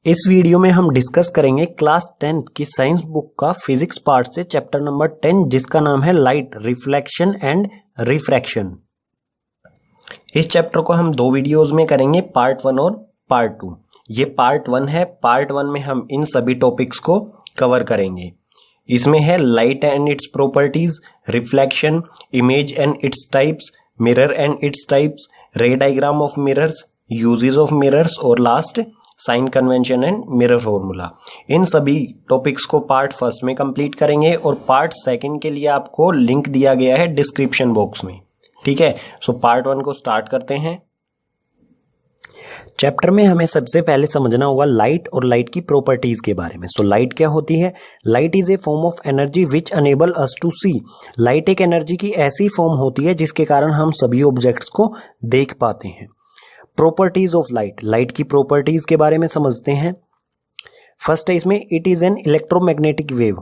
इस वीडियो में हम डिस्कस करेंगे क्लास 10 की साइंस बुक का फिजिक्स पार्ट से चैप्टर नंबर 10 जिसका नाम है लाइट रिफ्लेक्शन एंड रिफ्रैक्शन। इस चैप्टर को हम दो वीडियोस में करेंगे, पार्ट 1 और पार्ट 2। ये पार्ट 1 है। पार्ट 1 में हम इन सभी टॉपिक्स को कवर करेंगे। इसमें है light and its properties, reflection, image and its types, mirror and its types, ray diagram of mirrors, uses of mirrors और last sign convention and mirror formula. इन सभी टॉपिक्स को पार्ट फर्स्ट में complete करेंगे और पार्ट सेकंड के लिए आपको लिंक दिया गया है डिस्क्रिप्शन बॉक्स में। ठीक है, सो पार्ट 1 को स्टार्ट करते हैं। चैप्टर में हमें सबसे पहले समझना होगा लाइट और लाइट की प्रॉपर्टीज के बारे में। सो लाइट क्या होती है? Light is a form of energy which enable us to see. Light एक एनर्जी की ऐसी फॉर्म होती है जिसके कारण हम सभी ऑब्जेक्ट्स को देख पाते हैं। प्रॉपर्टीज ऑफ लाइट, लाइट की प्रॉपर्टीज के बारे में समझते हैं। फर्स्ट है इसमें, it is an electromagnetic wave,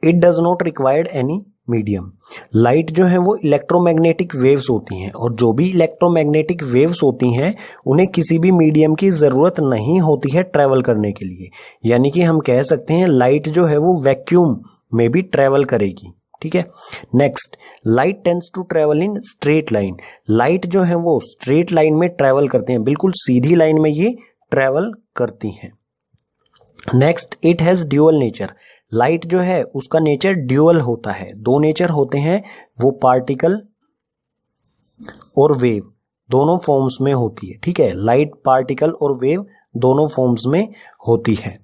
it does not required any medium. Light जो है वो इलेक्ट्रोमैग्नेटिक वेव्स होती हैं और जो भी इलेक्ट्रोमैग्नेटिक वेव्स होती हैं उन्हें किसी भी मीडियम की जरूरत नहीं होती है ट्रेवल करने के लिए। यानी कि हम कह सकते हैं लाइट जो है वो वैक्यूम में भी ट्रेवल करेगी। ठीक है, next, light tends to travel in straight line. Light जो है वो स्ट्रेट लाइन में ट्रेवल करते हैं, बिल्कुल सीधी लाइन में ये ट्रेवल करती हैं। Next, it has dual nature. Light जो है उसका नेचर ड्यूअल होता है, दो नेचर होते हैं, वो पार्टिकल और वेव दोनों फॉर्म्स में होती है। ठीक है, लाइट पार्टिकल और वेव दोनों फॉर्म्स में होती है।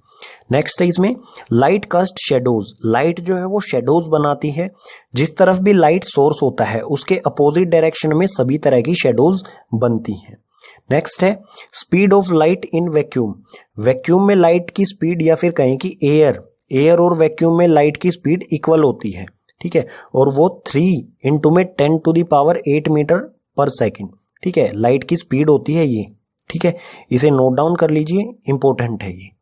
नेक्स्ट है इसमें, लाइट कास्ट शेडोज। लाइट जो है वो शेडोज बनाती है। जिस तरफ भी लाइट सोर्स होता है उसके अपोजिट डायरेक्शन में सभी तरह की शेडोज बनती हैं। नेक्स्ट है, speed of light in vacuum. Vacuum में लाइट की स्पीड या फिर कहें कि एयर और वैक्यूम में लाइट की स्पीड इक्वल होती है। ठीक है, और वो 3 इंटू में 10⁸ मीटर पर सेकेंड। ठीक है, लाइट की स्पीड होती है ये। ठीक है, इसे नोट डाउन कर लीजिए, इंपॉर्टेंट है ये।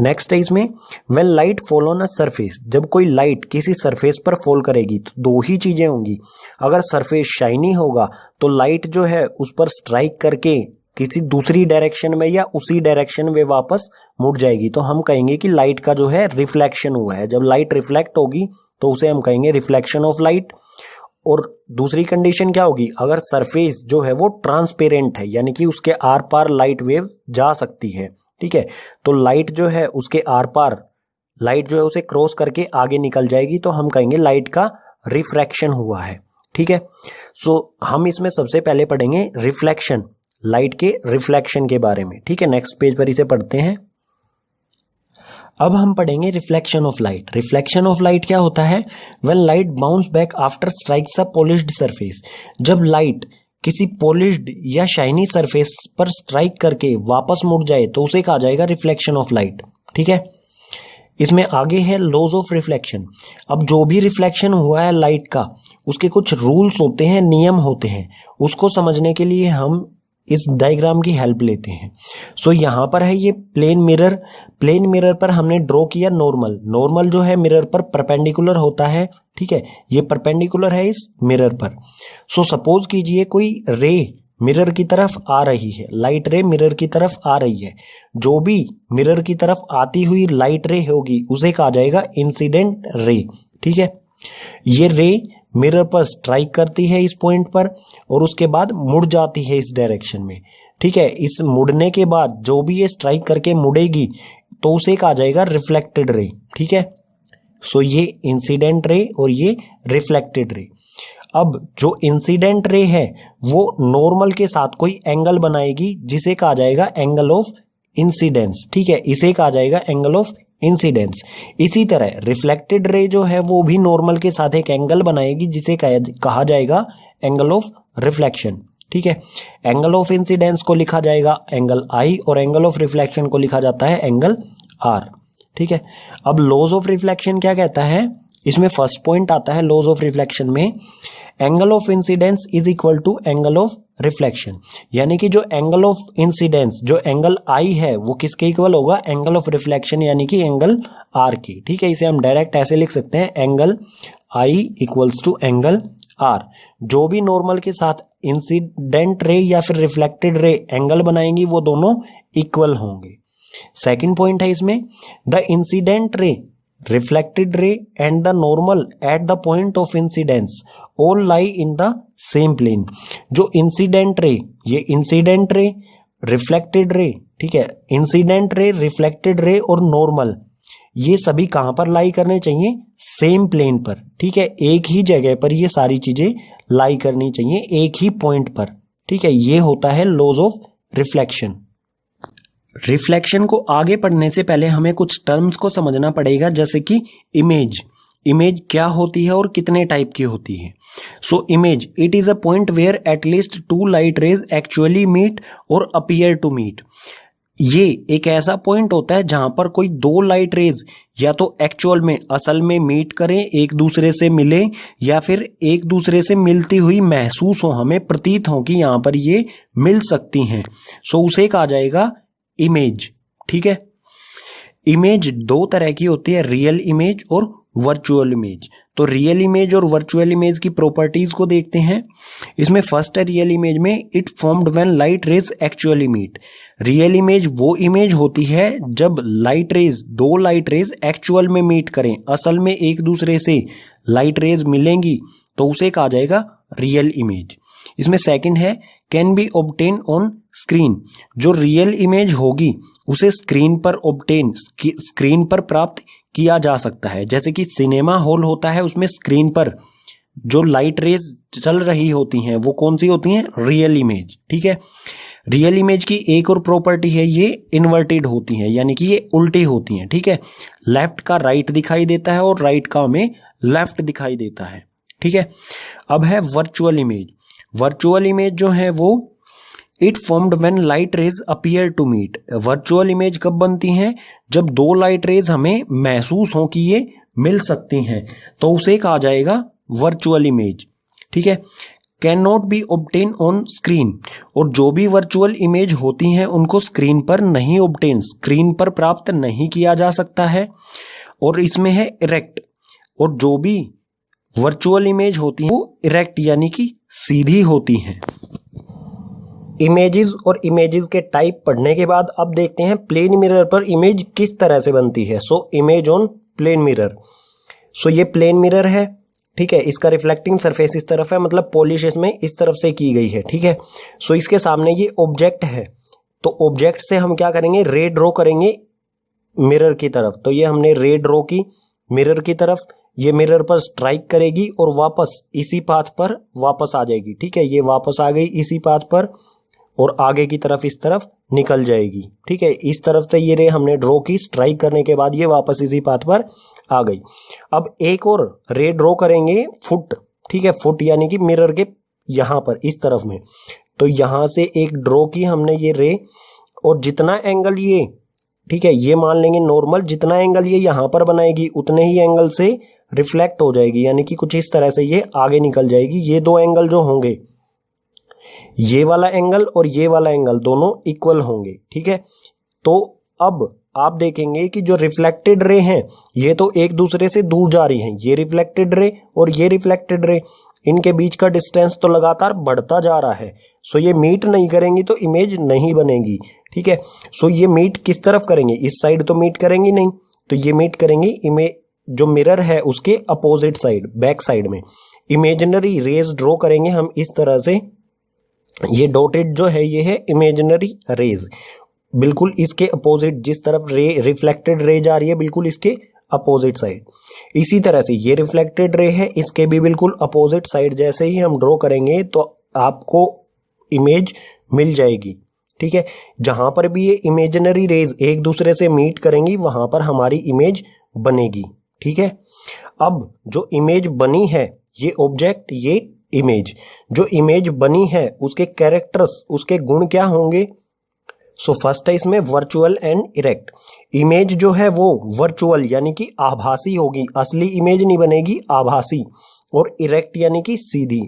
नेक्स्ट है इसमें, when light fall on a surface. जब कोई लाइट किसी सरफेस पर फॉल करेगी तो दो ही चीजें होंगी। अगर सरफेस शाइनी होगा तो लाइट जो है उस पर स्ट्राइक करके किसी दूसरी डायरेक्शन में या उसी डायरेक्शन में वापस मुड़ जाएगी, तो हम कहेंगे कि लाइट का जो है रिफ्लेक्शन हुआ है। जब लाइट रिफ्लेक्ट होगी तो उसे हम कहेंगे रिफ्लेक्शन ऑफ लाइट। और दूसरी कंडीशन क्या होगी? अगर सरफेस जो है वो ट्रांसपेरेंट है, यानी कि उसके आर पार लाइट वेव जा सकती है। ठीक है, तो लाइट जो है उसके आर पार लाइट जो है उसे क्रॉस करके आगे निकल जाएगी, तो हम कहेंगे लाइट का रिफ्रैक्शन हुआ है। ठीक है, सो हम इसमें सबसे पहले पढ़ेंगे रिफ्लेक्शन, लाइट के रिफ्लेक्शन के बारे में। ठीक है, नेक्स्ट पेज पर इसे पढ़ते हैं। अब हम पढ़ेंगे reflection of light. Reflection of light क्या होता है? When light bounce back after strikes a polished surface. जब लाइट किसी पॉलिश्ड या शाइनी सरफेस पर स्ट्राइक करके वापस मुड़ जाए तो उसे कहा जाएगा रिफ्लेक्शन ऑफ लाइट। ठीक है, इसमें आगे है लॉज ऑफ रिफ्लेक्शन। अब जो भी रिफ्लेक्शन हुआ है लाइट का उसके कुछ रूल्स होते हैं, नियम होते हैं। उसको समझने के लिए हम इस डायग्राम की हेल्प लेते हैं। सो यहाँ पर है ये प्लेन मिरर। प्लेन मिरर पर हमने ड्रॉ किया नॉर्मल जो है मिरर पर परपेंडिकुलर होता है। ठीक है, ये परपेंडिकुलर है इस मिरर पर। सो सपोज कीजिए कोई रे मिरर की तरफ आ रही है, लाइट रे मिरर की तरफ आ रही है। जो भी मिरर की तरफ आती हुई लाइट रे होगी उसे कहा जाएगा इंसिडेंट रे। ठीक है, ये रे मिरर पर स्ट्राइक करती है इस पॉइंट पर और उसके बाद मुड़ जाती है इस डायरेक्शन में। ठीक है, इस मुड़ने के बाद जो भी ये स्ट्राइक करके मुड़ेगी तो उसे कहा जाएगा रिफ्लेक्टेड रे। ठीक है, सो ये इंसिडेंट रे और ये रिफ्लेक्टेड रे। अब जो इंसिडेंट रे है वो नॉर्मल के साथ कोई एंगल बनाएगी जिसे कहा जाएगा एंगल ऑफ इंसिडेंस। ठीक है, इसे कहा जाएगा एंगल ऑफ इंसिडेंस। इसी तरह रिफ्लेक्टेड रे जो है वो भी नॉर्मल के साथ एक एंगल बनाएगी जिसे कहा जाएगा एंगल ऑफ रिफ्लेक्शन। ठीक है, एंगल ऑफ इंसिडेंस को लिखा जाएगा एंगल आई और एंगल ऑफ रिफ्लेक्शन को लिखा जाता है एंगल आर। ठीक है, अब लॉज ऑफ रिफ्लेक्शन क्या कहता है? इसमें फर्स्ट पॉइंट आता है लॉज ऑफ रिफ्लेक्शन में, angle of incidence is equal to angle of reflection. यानी कि जो एंगल ऑफ इंसिडेंस, जो एंगल आई है वो किसके इक्वल होगा? एंगल ऑफ रिफ्लेक्शन यानी कि एंगल आर की। ठीक है, इसे हम डायरेक्ट ऐसे लिख सकते हैं, angle I equals to angle R. जो भी नॉर्मल के साथ इंसिडेंट रे या फिर रिफ्लेक्टेड रे एंगल बनाएंगी वो दोनों इक्वल होंगे। सेकंड पॉइंट है इसमें, the incident ray, reflected ray and the normal at the point of incidence all lie in the same plane. जो इंसिडेंट रे, ये इंसिडेंट रे, रिफ्लेक्टेड रे, ठीक है, इंसिडेंट रे, रिफ्लेक्टेड रे और नॉर्मल, ये सभी कहां पर लाई करने चाहिए? सेम प्लेन पर, ठीक है, एक ही जगह पर ये सारी चीजें लाई करनी चाहिए, एक ही पॉइंट पर, ठीक है। ये होता है लॉज ऑफ रिफ्लेक्शन। रिफ्लेक्शन को आगे पढ़ने से पहले हमें कुछ टर्म्स को समझना पड़ेगा, जैसे कि इमेज। इमेज क्या होती है और कितने टाइप की होती है? So image, it is a point where at least two light rays actually meet और अपीयर टू मीट। ये एक ऐसा पॉइंट होता है जहां पर कोई दो लाइट रेज या तो एक्चुअल में, असल में मीट करें, एक दूसरे से मिले, या फिर एक दूसरे से मिलती हुई महसूस हो, हमें प्रतीत हो कि यहां पर ये मिल सकती हैं। सो उसे कहा जाएगा इमेज, ठीक है। इमेज दो तरह की होती है, रियल इमेज और वर्चुअल इमेज। तो रियल इमेज और वर्चुअल इमेज की प्रॉपर्टीज को देखते हैं। इसमें फर्स्ट है रियल इमेज में, it formed when light rays actually meet. Real image वो इमेज होती है जब लाइट रेज, दो लाइट रेज एक्चुअल में मीट करें, असल में एक दूसरे से लाइट रेज मिलेंगी, तो उसे कहा जाएगा रियल इमेज। इसमें सेकंड है can be obtain on screen. जो रियल इमेज होगी उसे स्क्रीन पर ऑब्टेन, स्क्रीन पर प्राप्त किया जा सकता है। जैसे कि सिनेमा हॉल होता है, उसमें स्क्रीन पर जो लाइट रेज चल रही होती हैं वो कौन सी होती हैं? रियल इमेज, ठीक है। रियल इमेज की एक और प्रॉपर्टी है, ये इन्वर्टेड होती है, यानी कि ये उल्टी होती हैं, ठीक है। लेफ्ट का राइट दिखाई देता है और राइट का हमें लेफ्ट दिखाई देता है, ठीक है। अब है वर्चुअल इमेज। वर्चुअल इमेज जो है वो it formed when light rays appear to meet. Virtual image कब बनती हैं? जब दो लाइट रेज हमें महसूस हो कि ये मिल सकती हैं, तो उसे कहा जाएगा वर्चुअल इमेज, ठीक है। Can not be obtain on screen. और जो भी वर्चुअल इमेज होती हैं उनको स्क्रीन पर नहीं ऑब्टेन, स्क्रीन पर प्राप्त नहीं किया जा सकता है। और इसमें है इरेक्ट। और जो भी वर्चुअल इमेज होती है वो इरेक्ट यानी कि सीधी होती हैं। इमेजेस और इमेजेस के टाइप पढ़ने के बाद अब देखते हैं प्लेन मिरर पर इमेज किस तरह से बनती है। So image on plane mirror. So ये प्लेन मिरर है, ठीक है। इसका रिफ्लेक्टिंग सरफेस इस तरफ है, मतलब पॉलिश इसमें इस तरफ से की गई है, ठीक है। सो इसके सामने ये ऑब्जेक्ट है, तो ऑब्जेक्ट से हम क्या करेंगे? रे ड्रॉ करेंगे मिरर की तरफ। तो ये हमने रे ड्रॉ की मिरर की तरफ, ये मिरर पर स्ट्राइक करेगी और वापस इसी पाथ पर वापस आ जाएगी, ठीक है। ये वापस आ गई इसी पाथ पर और आगे की तरफ इस तरफ निकल जाएगी, ठीक है। इस तरफ से ये रे हमने ड्रॉ की, स्ट्राइक करने के बाद ये वापस इसी पाथ पर आ गई। अब एक और रे ड्रॉ करेंगे फुट, ठीक है। फुट यानी कि मिरर के यहां पर इस तरफ में, तो यहां से एक ड्रॉ की हमने ये रे, और जितना एंगल ये, ठीक है, ये मान लेंगे नॉर्मल, जितना एंगल ये यहां पर बनाएगी उतने ही एंगल से रिफ्लेक्ट हो जाएगी, यानी कि कुछ इस तरह से ये आगे निकल जाएगी। ये दो एंगल जो होंगे, ये वाला एंगल और ये वाला एंगल, दोनों इक्वल होंगे, ठीक है। तो अब आप देखेंगे कि जो रिफ्लेक्टेड रे हैं ये तो एक दूसरे से दूर जा रही हैं, ये रिफ्लेक्टेड रे और ये रिफ्लेक्टेड रे, इनके बीच का डिस्टेंस तो लगातार बढ़ता जा रहा है। सो ये मीट नहीं करेंगी तो इमेज नहीं बनेगी, ठीक है। सो ये मीट किस तरफ करेंगे? इस साइड तो मीट करेंगी नहीं, तो ये मीट करेंगी इमेज जो मिरर है उसके अपोजिट साइड, बैक साइड में। इमेजिनरी रेज ड्रॉ करेंगे हम इस तरह से, ये डॉटेड जो है ये है इमेजिनरी रेज, बिल्कुल इसके अपोजिट, जिस तरफ रे रिफ्लेक्टेड रे जा रही है बिल्कुल इसके अपोजिट साइड। इसी तरह से ये रिफ्लेक्टेड रे है, इसके भी बिल्कुल अपोजिट साइड जैसे ही हम ड्रॉ करेंगे तो आपको इमेज मिल जाएगी, ठीक है। जहां पर भी ये इमेजिनरी रेज एक दूसरे से मीट करेंगी वहां पर हमारी इमेज बनेगी, ठीक है। अब जो इमेज बनी है, ये ऑब्जेक्ट, ये इमेज, जो इमेज बनी है उसके कैरेक्टर्स, उसके गुण क्या होंगे? सो फर्स्ट है इसमें वर्चुअल एंड इरेक्ट। इमेज जो है वो वर्चुअल यानी कि आभासी होगी, असली इमेज नहीं बनेगी, आभासी। और इरेक्ट यानी कि सीधी,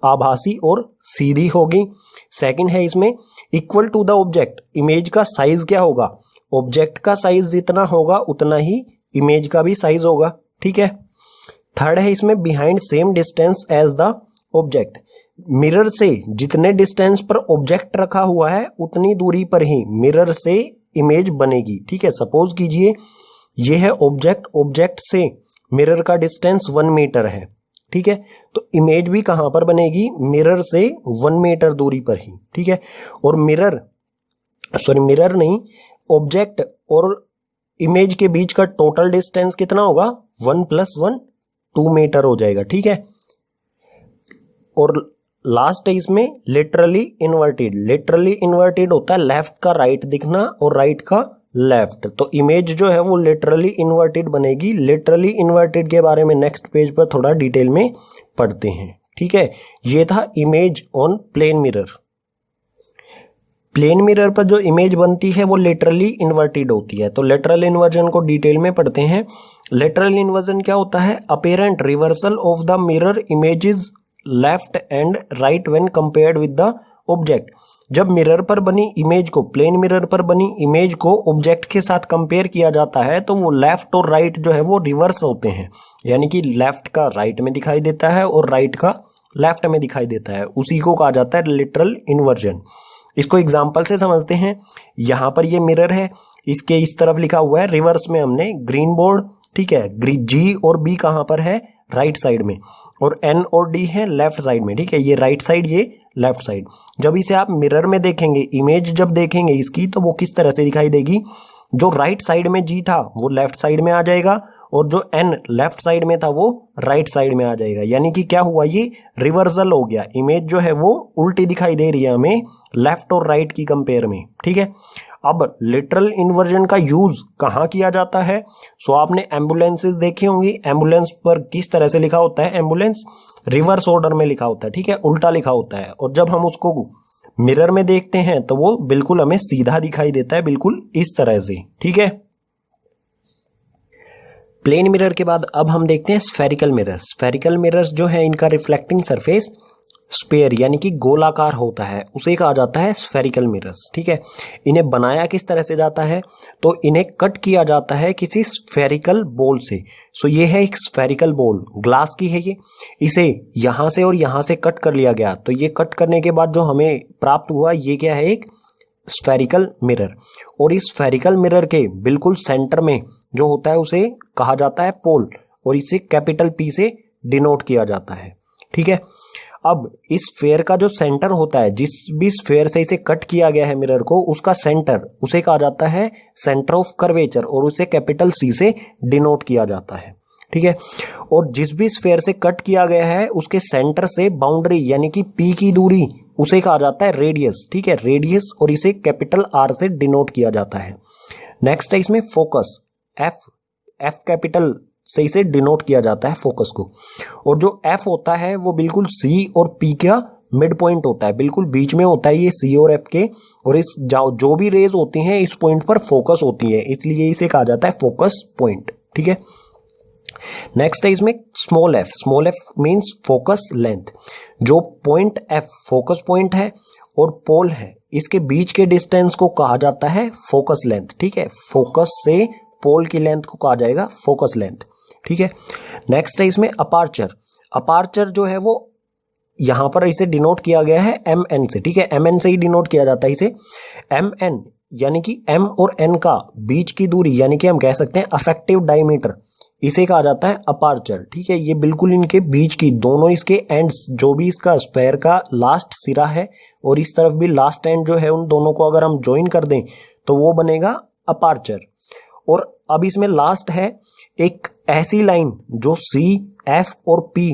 आभासी और सीधी होगी। सेकंड है इसमें equal to the object. Image का साइज क्या होगा? ऑब्जेक्ट का साइज जितना होगा उतना ही इमेज का भी साइज होगा, ठीक है। थर्ड है इसमें behind same distance as the object. Mirror से जितने डिस्टेंस पर ऑब्जेक्ट रखा हुआ है उतनी दूरी पर ही मिरर से इमेज बनेगी। ठीक है, सपोज कीजिए ये है ऑब्जेक्ट, ऑब्जेक्ट से मिरर का डिस्टेंस 1 मीटर है। ठीक है, तो इमेज भी कहां पर बनेगी, मिरर से 1 मीटर दूरी पर ही। ठीक है, और मिरर नहीं, ऑब्जेक्ट और इमेज के बीच का टोटल डिस्टेंस कितना होगा, 1 + 1 2 मीटर हो जाएगा। ठीक है, और लास्ट है इसमें लिटरली इन्वर्टेड। लिटरली इन्वर्टेड होता है लेफ्ट का राइट दिखना और राइट का लेफ्ट, तो इमेज जो है वो लिटरली इन्वर्टेड बनेगी। लिटरली इन्वर्टेड के बारे में नेक्स्ट पेज पर थोड़ा डिटेल में पढ़ते हैं। ठीक है, ये था image on plane mirror. Plane mirror पर जो इमेज बनती है वो लिटरली इन्वर्टेड होती है। तो लेटरल इन्वर्जन को डिटेल में पढ़ते हैं। लेटरल इन्वर्जन क्या होता है, apparent reversal of the mirror images left and right when compared with the object. जब मिरर पर बनी इमेज को, प्लेन मिरर पर बनी इमेज को ऑब्जेक्ट के साथ कंपेयर किया जाता है तो वो लेफ्ट और राइट जो है वो रिवर्स होते हैं, यानी कि लेफ्ट का राइट में दिखाई देता है और राइट का लेफ्ट में दिखाई देता है। उसी को कहा जाता है लिटरल इन्वर्जन। इसको एग्जाम्पल से समझते हैं। यहां पर ये मिरर है, इसके इस तरफ लिखा हुआ है रिवर्स में हमने ग्रीन बोर्ड। ठीक है, जी और बी कहां पर है, राइट साइड में, और एन और डी है लेफ्ट साइड में। ठीक है, ये राइट साइड, ये लेफ्ट साइड। जब इसे आप मिरर में देखेंगे, इमेज जब देखेंगे इसकी, तो वो किस तरह से दिखाई देगी, जो राइट साइड में जी था वो लेफ्ट साइड में आ जाएगा और जो एन लेफ्ट साइड में था वो राइट साइड में आ जाएगा। यानी कि क्या हुआ, ये रिवर्सल हो गया। इमेज जो है वो उल्टी दिखाई दे रही है हमें लेफ्ट और राइट की कंपेयर में। ठीक है, अब लिटरल इन्वर्जन का यूज कहां किया जाता है। सो आपने एम्बुलेंसेस देखी होंगी, एम्बुलेंस पर किस तरह से लिखा होता है, एम्बुलेंस रिवर्स ऑर्डर में लिखा होता है। ठीक है, उल्टा लिखा होता है, और जब हम उसको मिरर में देखते हैं तो वो बिल्कुल हमें सीधा दिखाई देता है, बिल्कुल इस तरह से। ठीक है, प्लेन मिरर के बाद अब हम देखते हैं स्फेरिकल मिरर्स। स्फेरिकल मिरर्स जो है इनका रिफ्लेक्टिंग सरफेस स्पेयर यानी कि गोलाकार होता है, उसे कहा जाता है स्फेरिकल मिरर्स। ठीक है, इन्हें बनाया किस तरह से जाता है, तो इन्हें कट किया जाता है किसी स्फेरिकल बॉल से। सो ये है एक स्फेरिकल बॉल, ग्लास की है ये, इसे यहां से और यहां से कट कर लिया गया। तो ये कट करने के बाद जो हमें प्राप्त हुआ ये क्या है, एक स्फेरिकल मिरर। और इस स्फेरिकल मिरर के बिल्कुल सेंटर में जो होता है उसे कहा जाता है पोल, और इसे कैपिटल P से डिनोट किया जाता है। ठीक है, अब इस स्फेयर का जो सेंटर होता है, जिस भी स्फेयर से इसे कट किया गया है मिरर को, उसका सेंटर, उसे कहा जाता है सेंटर ऑफ कर्वेचर, और उसे कैपिटल C से डिनोट किया जाता है। ठीक है, और जिस भी स्फेयर से कट किया गया है उसके सेंटर से बाउंड्री यानी कि P की दूरी, उसे कहा जाता है रेडियस। ठीक है, रेडियस, और इसे कैपिटल R से डिनोट किया जाता है। नेक्स्ट है इसमें फोकस, F कैपिटल से इसे डिनोट किया जाता है फोकस को। और जो F होता है वो बिल्कुल C और P का मिड पॉइंट होता है, बिल्कुल बीच में होता है ये C और F के, और इस जो भी रेज होती हैं इस पॉइंट पर फोकस होती है, इसलिए इसे कहा जाता है फोकस पॉइंट। ठीक है, नेक्स्ट है इसमें small f। Small f means focus length. जो पॉइंट F फोकस पॉइंट है और पोल है, इसके बीच के डिस्टेंस को कहा जाता है फोकस लेंथ। ठीक है, फोकस से पोल की लेंथ को कहा जाएगा फोकस लेंथ। ठीक है, नेक्स्ट है इसमें अपार्चर। अपार्चर जो है वो यहां पर इसे डिनोट किया गया है mn से। ठीक है, mn से ही डिनोट किया जाता है इसे। mn यानी कि m और n का बीच की दूरी, यानी कि हम कह सकते हैं अफेक्टिव डायमीटर, इसे कहा जाता है अपार्चर। ठीक है, ये बिल्कुल इनके बीच की दोनों इसके एंड्स, जो भी इसका स्पेयर का लास्ट सिरा है और इस तरफ भी लास्ट एंड जो है, उन दोनों को अगर हम ज्वाइन कर दें तो वो बनेगा अपार्चर। और अब इसमें लास्ट है एक ऐसी लाइन जो C, F और P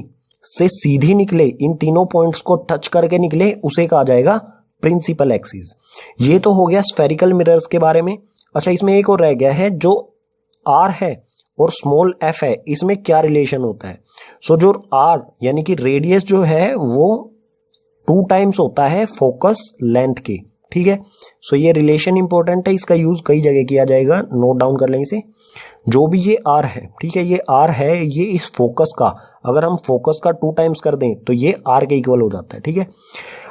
से सीधी निकले, इन तीनों पॉइंट्स को टच करके निकले, उसे कहा जाएगा प्रिंसिपल एक्सिस। ये तो हो गया स्फेरिकल मिरर्स के बारे में। अच्छा, इसमें एक और रह गया है, जो R है और स्मॉल f है, इसमें क्या रिलेशन होता है। सो जो R यानी कि रेडियस जो है वो 2 टाइम्स होता है फोकस लेंथ के। ठीक है, सो ये रिलेशन इंपॉर्टेंट है, इसका यूज कई जगह किया जाएगा, नोट डाउन कर लें इसे। जो भी ये R है, ठीक है, ये R है, ये इस फोकस का, अगर हम फोकस का 2 टाइम्स कर दें तो ये R के इक्वल हो जाता है। ठीक है,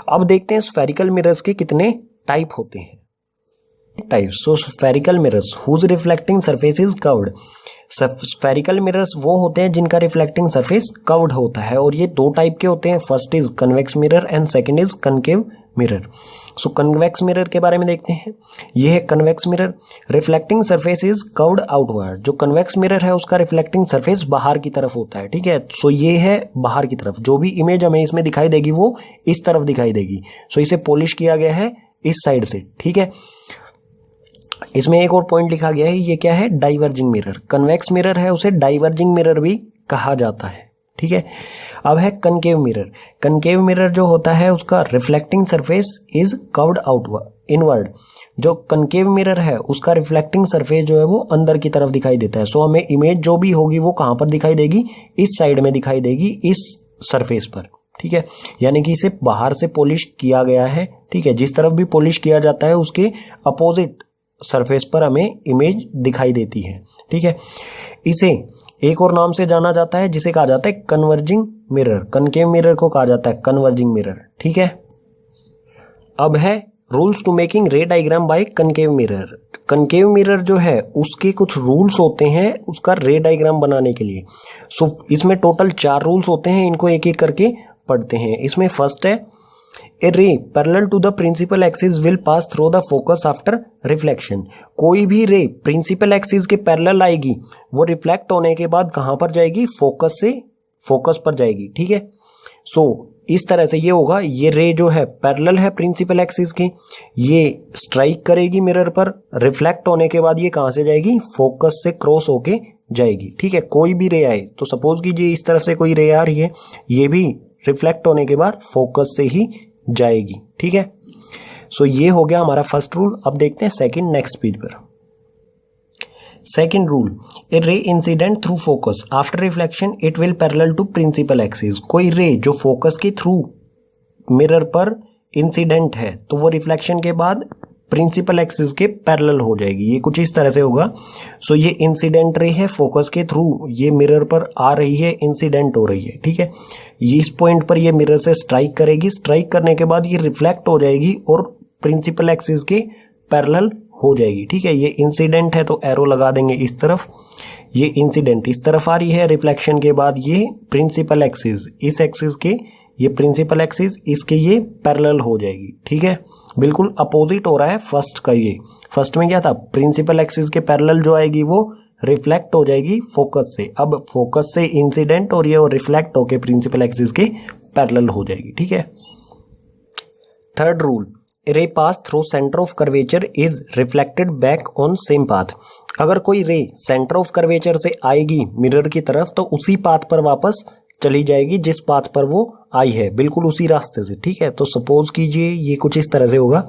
अब देखते हैं स्फेरिकल मिरर्स के कितने टाइप होते हैं। Types, so spherical mirrors whose reflecting surface is curved. Spherical mirrors वो होते हैं जिनका रिफ्लेक्टिंग सरफेस कर्व्ड होता है, और ये 2 टाइप के होते हैं। First is convex mirror and second is concave mirror. So convex mirror के बारे में देखते हैं। ये है convex mirror. Reflecting surface is curved outward. जो कन्वेक्स मिरर है उसका रिफ्लेक्टिंग सरफेस बाहर की तरफ होता है, ठीक है। सो ये है बाहर की तरफ, जो भी इमेज हमें इसमें दिखाई देगी वो इस तरफ दिखाई देगी। सो इसे पॉलिश किया गया है इस साइड से, ठीक है। इसमें एक और पॉइंट लिखा गया है, ये क्या है, डाइवर्जिंग मिरर। कन्वेक्स मिरर है उसे डाइवर्जिंग मिरर भी कहा जाता है, ठीक है। अब है कनकेव मिरर। कनकेव मिरर जो होता है उसका reflecting surface is curved outward inward. जो कनकेव मिरर है उसका रिफ्लेक्टिंग सरफेस जो है वो अंदर की तरफ दिखाई देता है। सो हमें इमेज जो भी होगी वो कहां पर दिखाई देगी, इस साइड में दिखाई देगी, इस सरफेस पर, ठीक है। यानी कि इसे बाहर से पॉलिश किया गया है, ठीक है। जिस तरफ भी पॉलिश किया जाता है उसके अपोजिट सरफेस पर हमें इमेज दिखाई देती है, ठीक है। इसे एक और नाम से जाना जाता है जिसे कहा जाता है कन्वर्जिंग मिरर। कनकेव मिरर को कहा जाता है कन्वर्जिंग मिरर, ठीक है। अब है rules to making ray diagram by concave mirror. Concave mirror जो है उसके कुछ रूल्स होते हैं उसका रे डायग्राम बनाने के लिए। सो इसमें टोटल 4 रूल्स होते हैं, इनको एक एक करके पढ़ते हैं। इसमें फर्स्ट है, a ray parallel to the principal axis will pass through the focus after reflection. कोई भी रे प्रिंसिपल एक्सिस के पैरेलल आएगी, वो रिफ्लेक्ट होने के बाद कहां पर जाएगी, फोकस से फोकस पर जाएगी, ठीक है। सो इस तरह से ये होगा, ये रे जो है पैरेलल है प्रिंसिपल एक्सिस के, ये स्ट्राइक करेगी मिरर पर, रिफ्लेक्ट होने के बाद ये कहां से जाएगी, फोकस से क्रॉस होके जाएगी, ठीक है। कोई भी रे आए, तो सपोज कीजिए इस तरफ से कोई रे आ रही है, ये भी रिफ्लेक्ट होने के बाद फोकस से ही जाएगी, ठीक है। सो ये हो गया हमारा फर्स्ट रूल। अब देखते हैं सेकंड, नेक्स्ट पेज पर। Second rule, a ray incident through focus after reflection it will parallel to principal axis. कोई रे जो फोकस के थ्रू मिरर पर इंसिडेंट है तो वो रिफ्लेक्शन के बाद प्रिंसिपल एक्सिस के पैरेलल हो जाएगी। ये कुछ इस तरह से होगा। सो ये इंसिडेंट रे है, फोकस के थ्रू ये मिरर पर आ रही है, इंसिडेंट हो रही है, ठीक है। ये इस पॉइंट पर ये मिरर से स्ट्राइक करेगी, स्ट्राइक करने के बाद ये रिफ्लेक्ट हो जाएगी और प्रिंसिपल एक्सिस के पैरेलल हो जाएगी, ठीक है। ये इंसिडेंट है तो एरो लगा देंगे इस तरफ, ये इंसिडेंट इस तरफ आ रही है, रिफ्लेक्शन के बाद ये प्रिंसिपल एक्सिस, इस एक्सिस के ये प्रिंसिपल एक्सिस इसके ये पैरेलल हो जाएगी, ठीक है। बिल्कुल अपोजिट हो रहा है फर्स्ट का। ये फर्स्ट में क्या था, प्रिंसिपल एक्सिस के पैरेलल जो आएगी वो रिफ्लेक्ट हो जाएगी फोकस से, अब फोकस से इंसिडेंट और ये रिफ्लेक्ट होके प्रिंसिपल एक्सिस के पैरेलल हो जाएगी, ठीक है। थर्ड रूल, रे pass through centre of curvature is reflected back on same path. अगर कोई रे सेंटर ऑफ कर्वेचर से आएगी मिरर की तरफ तो उसी पाथ पर वापस चली जाएगी जिस पाथ पर वो आई है, बिल्कुल उसी रास्ते से, ठीक है। तो सपोज कीजिए ये कुछ इस तरह से होगा,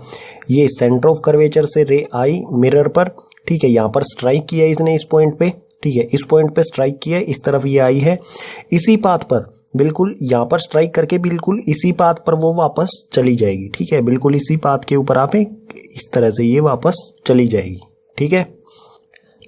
ये सेंटर ऑफ कर्वेचर से रे आई मिरर पर, ठीक है। यहाँ पर स्ट्राइक किया इसने इस पॉइंट पे, ठीक है, इस पॉइंट पे स्ट्राइक किया, इस तरफ ये आई है, इसी पाथ पर बिल्कुल यहाँ पर स्ट्राइक करके बिल्कुल इसी पाथ पर वो वापस चली जाएगी, ठीक है। बिल्कुल इसी पाथ के ऊपर आप इस तरह से ये वापस चली जाएगी, ठीक है।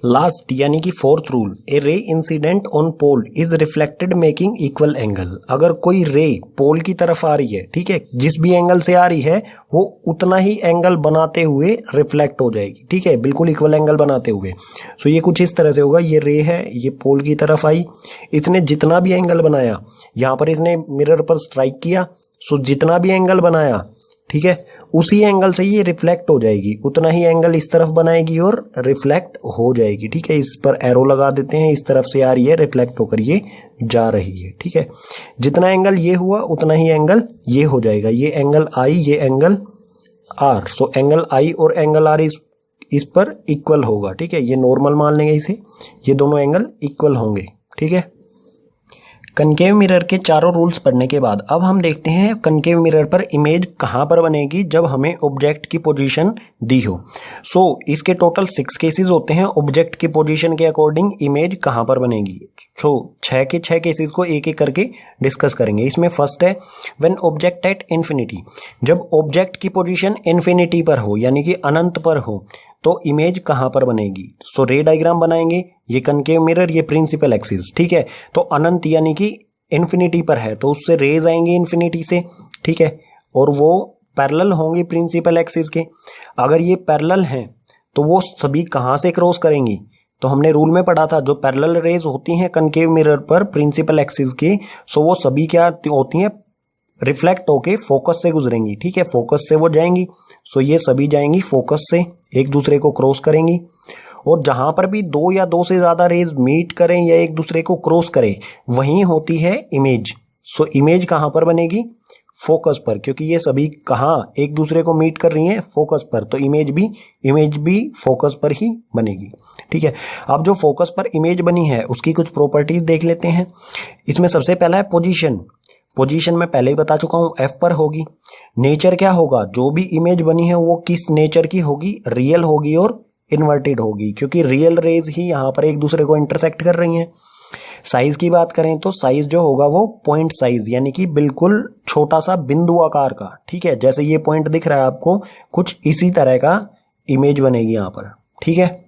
लास्ट यानी कि fourth rule, a ray incident on pole is reflected making equal angle. अगर कोई रे पोल की तरफ आ रही है, ठीक है, जिस भी एंगल से आ रही है वो उतना ही एंगल बनाते हुए रिफ्लेक्ट हो जाएगी, ठीक है, बिल्कुल इक्वल एंगल बनाते हुए। सो ये कुछ इस तरह से होगा, ये रे है, ये पोल की तरफ आई, इसने जितना भी एंगल बनाया, यहाँ पर इसने मिरर पर स्ट्राइक किया, सो जितना भी एंगल बनाया, ठीक है, उसी एंगल से ये रिफ्लेक्ट हो जाएगी, उतना ही एंगल इस तरफ बनाएगी और रिफ्लेक्ट हो जाएगी, ठीक है। इस पर एरो लगा देते हैं, इस तरफ से आ रही है, रिफ्लेक्ट होकर ये जा रही है, ठीक है। जितना एंगल ये हुआ उतना ही एंगल ये हो जाएगा, ये एंगल आई, ये एंगल आर। सो एंगल आई और एंगल आर इस पर इक्वल होगा, ठीक है। ये नॉर्मल मान लेंगे इसे, ये दोनों एंगल इक्वल होंगे, ठीक है। कनकेव मिरर के चारों रूल्स पढ़ने के बाद अब हम देखते हैं कनकेव मिरर पर इमेज कहां पर बनेगी जब हमें ऑब्जेक्ट की पोजीशन दी हो। सो इसके टोटल 6 केसेस होते हैं, ऑब्जेक्ट की पोजीशन के अकॉर्डिंग इमेज कहां पर बनेगी। सो 6 के 6 केसेस को एक एक करके डिस्कस करेंगे। इसमें फर्स्ट है व्हेन ऑब्जेक्ट एट इन्फिनिटी, जब ऑब्जेक्ट की पोजीशन इन्फिनिटी पर हो यानी कि अनंत पर हो तो इमेज कहां पर बनेगी। सो रे डायग्राम बनाएंगे, ये कनकेव मिरर, ये प्रिंसिपल एक्सिस, ठीक है। तो अनंत यानी कि इन्फिनिटी पर है तो उससे रेज आएंगे इन्फिनिटी से, ठीक है, और वो पैरेलल होंगे प्रिंसिपल एक्सिस के। अगर ये पैरेलल हैं तो वो सभी कहां से क्रॉस करेंगी, तो हमने रूल में पढ़ा था जो पैरेलल रेज होती हैं कनकेव मिरर पर प्रिंसिपल एक्सिस के, सो वो सभी क्या होती हैं, रिफ्लेक्ट होके फोकस से गुजरेंगी, ठीक है, फोकस से वो जाएंगी। सो ये सभी जाएंगी फोकस से, एक दूसरे को क्रॉस करेंगी। और जहां पर भी दो या दो से ज्यादा रेज मीट करें या एक दूसरे को क्रॉस करें, वहीं होती है इमेज। सो इमेज कहां पर बनेगी? फोकस पर, क्योंकि ये सभी कहां एक दूसरे को मीट कर रही हैं? फोकस पर। तो इमेज भी फोकस पर ही बनेगी, ठीक है। अब जो फोकस पर इमेज बनी है उसकी कुछ प्रॉपर्टीज देख लेते हैं। इसमें सबसे पहला है पोजीशन। पोजीशन मैं पहले ही बता चुका हूं, एफ पर होगी। नेचर क्या होगा? जो भी इमेज बनी है वो किस नेचर की होगी? रियल होगी और इन्वर्टेड होगी, क्योंकि रियल रेज ही यहां पर एक दूसरे को इंटरसेक्ट कर रही हैं। साइज की बात करें तो साइज जो होगा वो पॉइंट साइज, यानी कि बिल्कुल छोटा सा बिंदु आकार का, ठीक है। जैसे ये पॉइंट दिख रहा है आपको, कुछ इसी तरह का इमेज बनेगी यहां पर, ठीक है।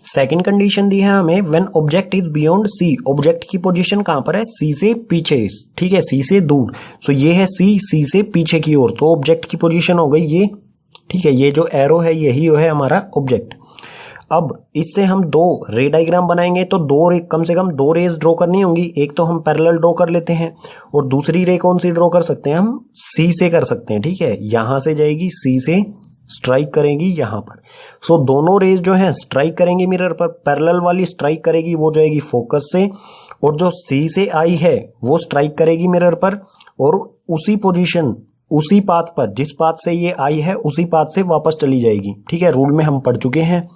सेकंड कंडीशन दी है हमें, when object is beyond C. Object की पोजीशन कहां पर है? सी से पीछे, ठीक है, सी से दूर। सो ये है सी से पीछे की ओर, तो ऑब्जेक्ट की पोजीशन हो गई ये, ठीक है। ये जो एरो है यही है हमारा ऑब्जेक्ट। अब इससे हम दो रे डायग्राम बनाएंगे, तो कम से कम दो रेज ड्रॉ करनी होंगी। एक तो हम पैरेलल ड्रॉ कर लेते हैं, और दूसरी रे कौन सी ड्रॉ कर सकते हैं? हम सी से कर सकते हैं, ठीक है। यहां से जाएगी, सी से स्ट्राइक करेगी यहां पर। सो दोनों रेज जो है स्ट्राइक करेंगे मिरर पर। पैरेलल वाली स्ट्राइक करेगी, वो जाएगी फोकस से, और जो सी से आई है वो स्ट्राइक करेगी मिरर पर, और उसी पोजीशन, उसी पाथ पर, जिस पाथ से ये आई है उसी पाथ से वापस चली जाएगी, ठीक है। रूल में हम पढ़ चुके हैं।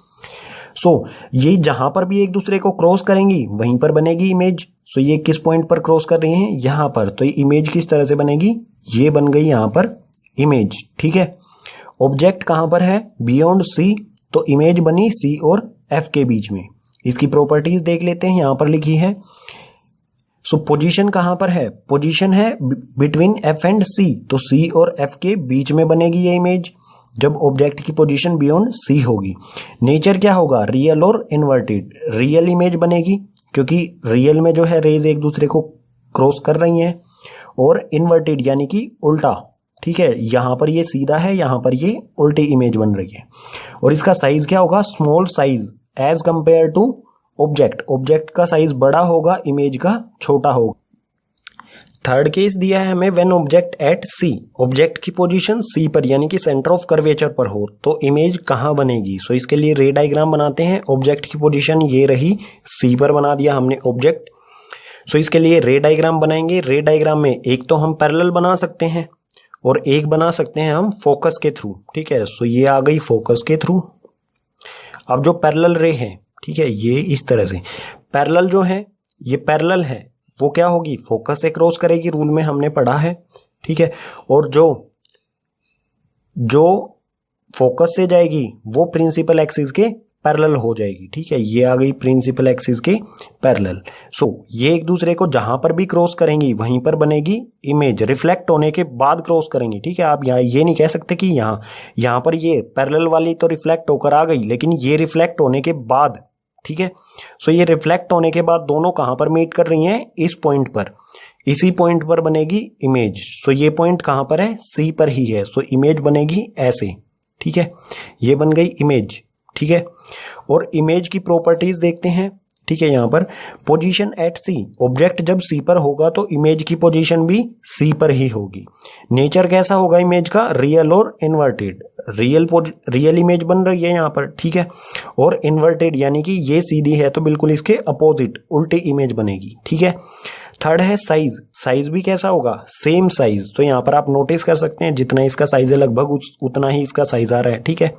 सो ये जहां पर भी एक दूसरे को क्रॉस करेंगी वहीं पर बनेगी इमेज। सो ये किस पॉइंट पर क्रॉस कर रही हैं? यहां पर। तो ये इमेज किस तरह से बनेगी? ये बन गई यहां पर इमेज, ठीक है। ऑब्जेक्ट कहां पर है? बियॉन्ड सी, तो इमेज बनी सी और एफ के बीच में। इसकी प्रॉपर्टीज देख लेते हैं, यहां पर लिखी है। सो पोजीशन कहां पर है? पोजीशन है बिटवीन एफ एंड सी, तो सी और एफ के बीच में बनेगी ये इमेज जब ऑब्जेक्ट की पोजीशन बियॉन्ड सी होगी। नेचर क्या होगा? रियल और इन्वर्टेड। रियल इमेज बनेगी, क्योंकि रियल में जो है रेज एक दूसरे को क्रॉस कर रही हैं, और इन्वर्टेड यानी कि उल्टा, ठीक है। यहां पर ये सीधा है, यहां पर ये उल्टी इमेज बन रही है। और इसका साइज क्या होगा? Small size as compare to object. Object का साइज बड़ा होगा, इमेज का छोटा होगा। थर्ड केस दिया है हमें, when object at C. Object की पोजीशन सी पर, यानी कि सेंटर ऑफ कर्वेचर पर हो, तो इमेज कहां बनेगी? सो इसके लिए रे डायग्राम बनाते हैं। ऑब्जेक्ट की पोजीशन ये रही, सी पर बना दिया हमने ऑब्जेक्ट। सो इसके लिए रे डायग्राम बनाएंगे। रे डायग्राम में एक तो हम पैरेलल बना सकते हैं, और एक बना सकते हैं हम फोकस के थ्रू, ठीक है। सो ये आ गई फोकस के थ्रू। अब जो पैरेलल रे है, ठीक है, ये इस तरह से पैरेलल जो है, ये पैरेलल है, वो क्या होगी? फोकस से क्रॉस करेगी, रूल में हमने पढ़ा है, ठीक है। और जो फोकस से जाएगी वो प्रिंसिपल एक्सिस के पैरेलल हो जाएगी, ठीक है। ये आ गई प्रिंसिपल एक्सिस के पैरेलल। सो ये एक दूसरे को जहां पर भी क्रॉस करेंगी वहीं पर बनेगी इमेज। रिफ्लेक्ट होने के बाद क्रॉस करेंगी, ठीक है। आप यहाँ ये नहीं कह सकते कि यहां पर ये पैरेलल वाली तो रिफ्लेक्ट होकर आ गई, लेकिन ये रिफ्लेक्ट होने के बाद, ठीक है। सो ये रिफ्लेक्ट होने के बाद दोनों कहां पर मीट कर रही हैं? इस पॉइंट पर, इसी पॉइंट पर बनेगी इमेज। सो ये पॉइंट कहां पर है? सी पर ही है। सो इमेज बनेगी ऐसे, ठीक है। ये बन गई इमेज, ठीक है। और इमेज की प्रॉपर्टीज देखते हैं, ठीक है। यहां पर पोजीशन एट सी, ऑब्जेक्ट जब सी पर होगा तो इमेज की पोजीशन भी सी पर ही होगी। नेचर कैसा होगा इमेज का? रियल और इन्वर्टेड। रियल इमेज बन रही है यहां पर, ठीक है। और इन्वर्टेड यानी कि ये सीधी है तो बिल्कुल इसके अपोजिट उल्टी इमेज बनेगी, ठीक है। थर्ड है साइज। साइज भी कैसा होगा? Same size. तो यहां पर आप नोटिस कर सकते हैं जितना इसका साइज है लगभग उतना ही इसका साइज आ रहा है, ठीक है।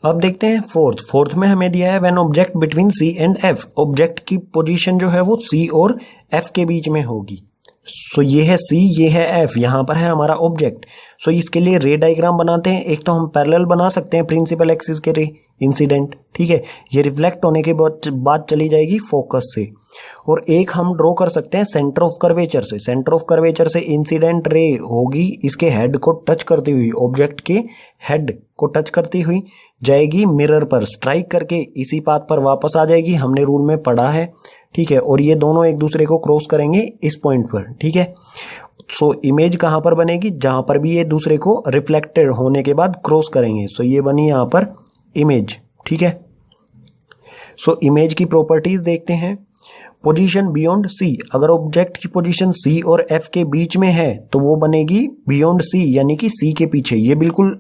अब देखते हैं फोर्थ में हमें दिया है when object between C and F. Object की पोजीशन जो है वो सी और एफ के बीच में होगी। सो ये है सी, ये है एफ, यहां पर है हमारा ऑब्जेक्ट। सो इसके लिए रे डायग्राम बनाते हैं। एक तो हम पैरेलल बना सकते हैं प्रिंसिपल एक्सिस के रे इंसिडेंट, ठीक है। ये रिफ्लेक्ट होने के बाद चली जाएगी फोकस से। और एक हम ड्रॉ कर सकते हैं सेंटर ऑफ कर्वेचर से। सेंटर ऑफ कर्वेचर से इंसिडेंट रे होगी इसके हेड को टच करती हुई, ऑब्जेक्ट के हेड को टच करती हुई जाएगी मिरर पर, स्ट्राइक करके इसी पाथ पर वापस आ जाएगी। हमने रूल में पढ़ा है, ठीक है। और ये दोनों एक दूसरे को क्रॉस करेंगे इस पॉइंट पर, ठीक है। सो इमेज कहां पर बनेगी? जहां पर भी ये दूसरे को रिफ्लेक्टेड होने के बाद क्रॉस करेंगे। सो ये बनी यहां पर इमेज, ठीक है। सो इमेज की प्रॉपर्टीज देखते हैं। पोजीशन बियॉन्ड सी, अगर ऑब्जेक्ट की पोजीशन सी और एफ के बीच में है तो वो बनेगी बियॉन्ड सी, यानी कि सी के पीछे। ये बिल्कुल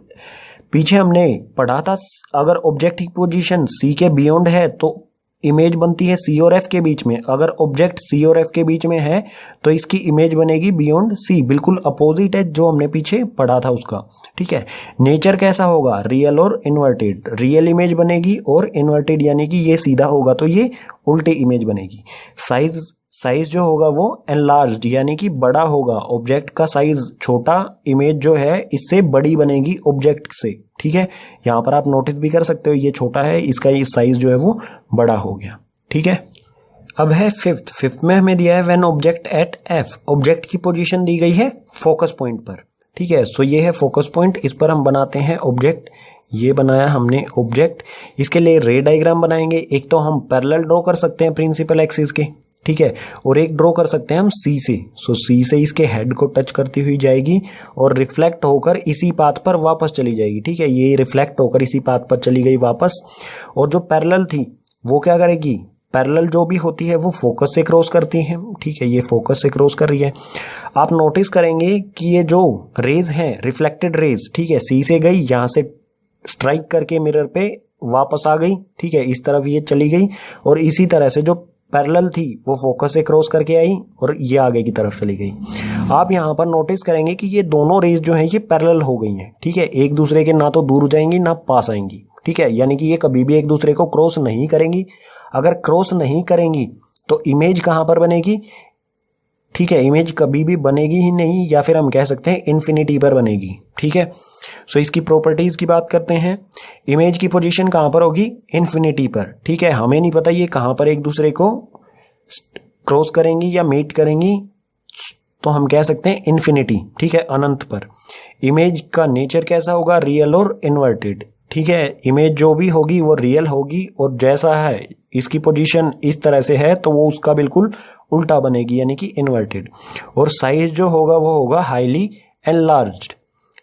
पीछे हमने पढ़ा था, अगर ऑब्जेक्ट की पोजीशन सी के बियॉन्ड है तो इमेज बनती है सी और एफ के बीच में, अगर ऑब्जेक्ट सी और एफ के बीच में है तो इसकी इमेज बनेगी बियॉन्ड सी, बिल्कुल अपोजिट है जो हमने पीछे पढ़ा था उसका। ठीक है, नेचर कैसा होगा, रियल और इन्वर्टेड, रियल इमेज बनेगी और इन्वर्टेड यानी कि ये सीधा होगा तो ये उल्टी इमेज बनेगी। साइज जो होगा वो एनलार्ज्ड यानी कि बड़ा होगा, ऑब्जेक्ट का साइज छोटा, इमेज जो है इससे बड़ी बनेगी ऑब्जेक्ट से। ठीक है, यहां पर आप नोटिस भी कर सकते हो ये छोटा है, इसका ये साइज जो है वो बड़ा हो गया। ठीक है, अब है फिफ्थ में हमें दिया है when object eight F, object की पोजीशन दी गई है फोकस पॉइंट पर। ठीक है, सो ये है फोकस पॉइंट, इस पर हम बनाते हैं ऑब्जेक्ट। ये बनाया हमने ऑब्जेक्ट, इसके लिए रे डायग्राम बनाएंगे। एक तो हम पैरेलल ड्रॉ कर सकते हैं प्रिंसिपल एक्सिस के, ठीक है, और एक ड्रॉ कर सकते हैं हम सी से। सो सी से इसके हेड को टच करती हुई जाएगी और रिफ्लेक्ट होकर इसी पाथ पर वापस चली जाएगी। ठीक है, ये रिफ्लेक्ट होकर इसी पाथ पर चली गई वापस, और जो पैरेलल थी वो क्या करेगी, पैरेलल जो भी होती है वो फोकस से क्रॉस करती है। ठीक है, ये फोकस से क्रॉस कर रही है। आप नोटिस करेंगे कि ये जो रेज हैं रिफ्लेक्टेड रेज, ठीक है, सी से गई, यहां से स्ट्राइक करके मिरर पे वापस आ गई। ठीक है, इस तरफ ये चली गई, और इसी तरह से जो पैरेलल थी वो फोकस से क्रॉस करके आई और ये आगे की तरफ चली गई। आप यहाँ पर नोटिस करेंगे कि ये दोनों रेज जो हैं ये पैरेलल हो गई हैं। ठीक है, एक दूसरे के ना तो दूर जाएंगी ना पास आएंगी। ठीक है, यानी कि ये कभी भी एक दूसरे को क्रॉस नहीं करेंगी। अगर क्रॉस नहीं करेंगी तो इमेज कहाँ पर बनेगी, ठीक है, इमेज कभी भी बनेगी ही नहीं, या फिर हम कह सकते हैं इन्फिनिटी पर बनेगी। ठीक है, सो इसकी प्रॉपर्टीज की बात करते हैं। इमेज की पोजीशन कहां पर होगी, इन्फिनिटी पर। ठीक है, हमें नहीं पता ये कहां पर एक दूसरे को क्रॉस करेंगी या मीट करेंगी, तो हम कह सकते हैं इन्फिनिटी। ठीक है, अनंत पर। इमेज का नेचर कैसा होगा, रियल और इन्वर्टेड। ठीक है, इमेज जो भी होगी वो रियल होगी, और जैसा है इसकी पोजीशन इस तरह से है तो वो उसका बिल्कुल उल्टा बनेगी, यानी कि इन्वर्टेड। और साइज जो होगा वो होगा हाईली एनलार्ज्ड।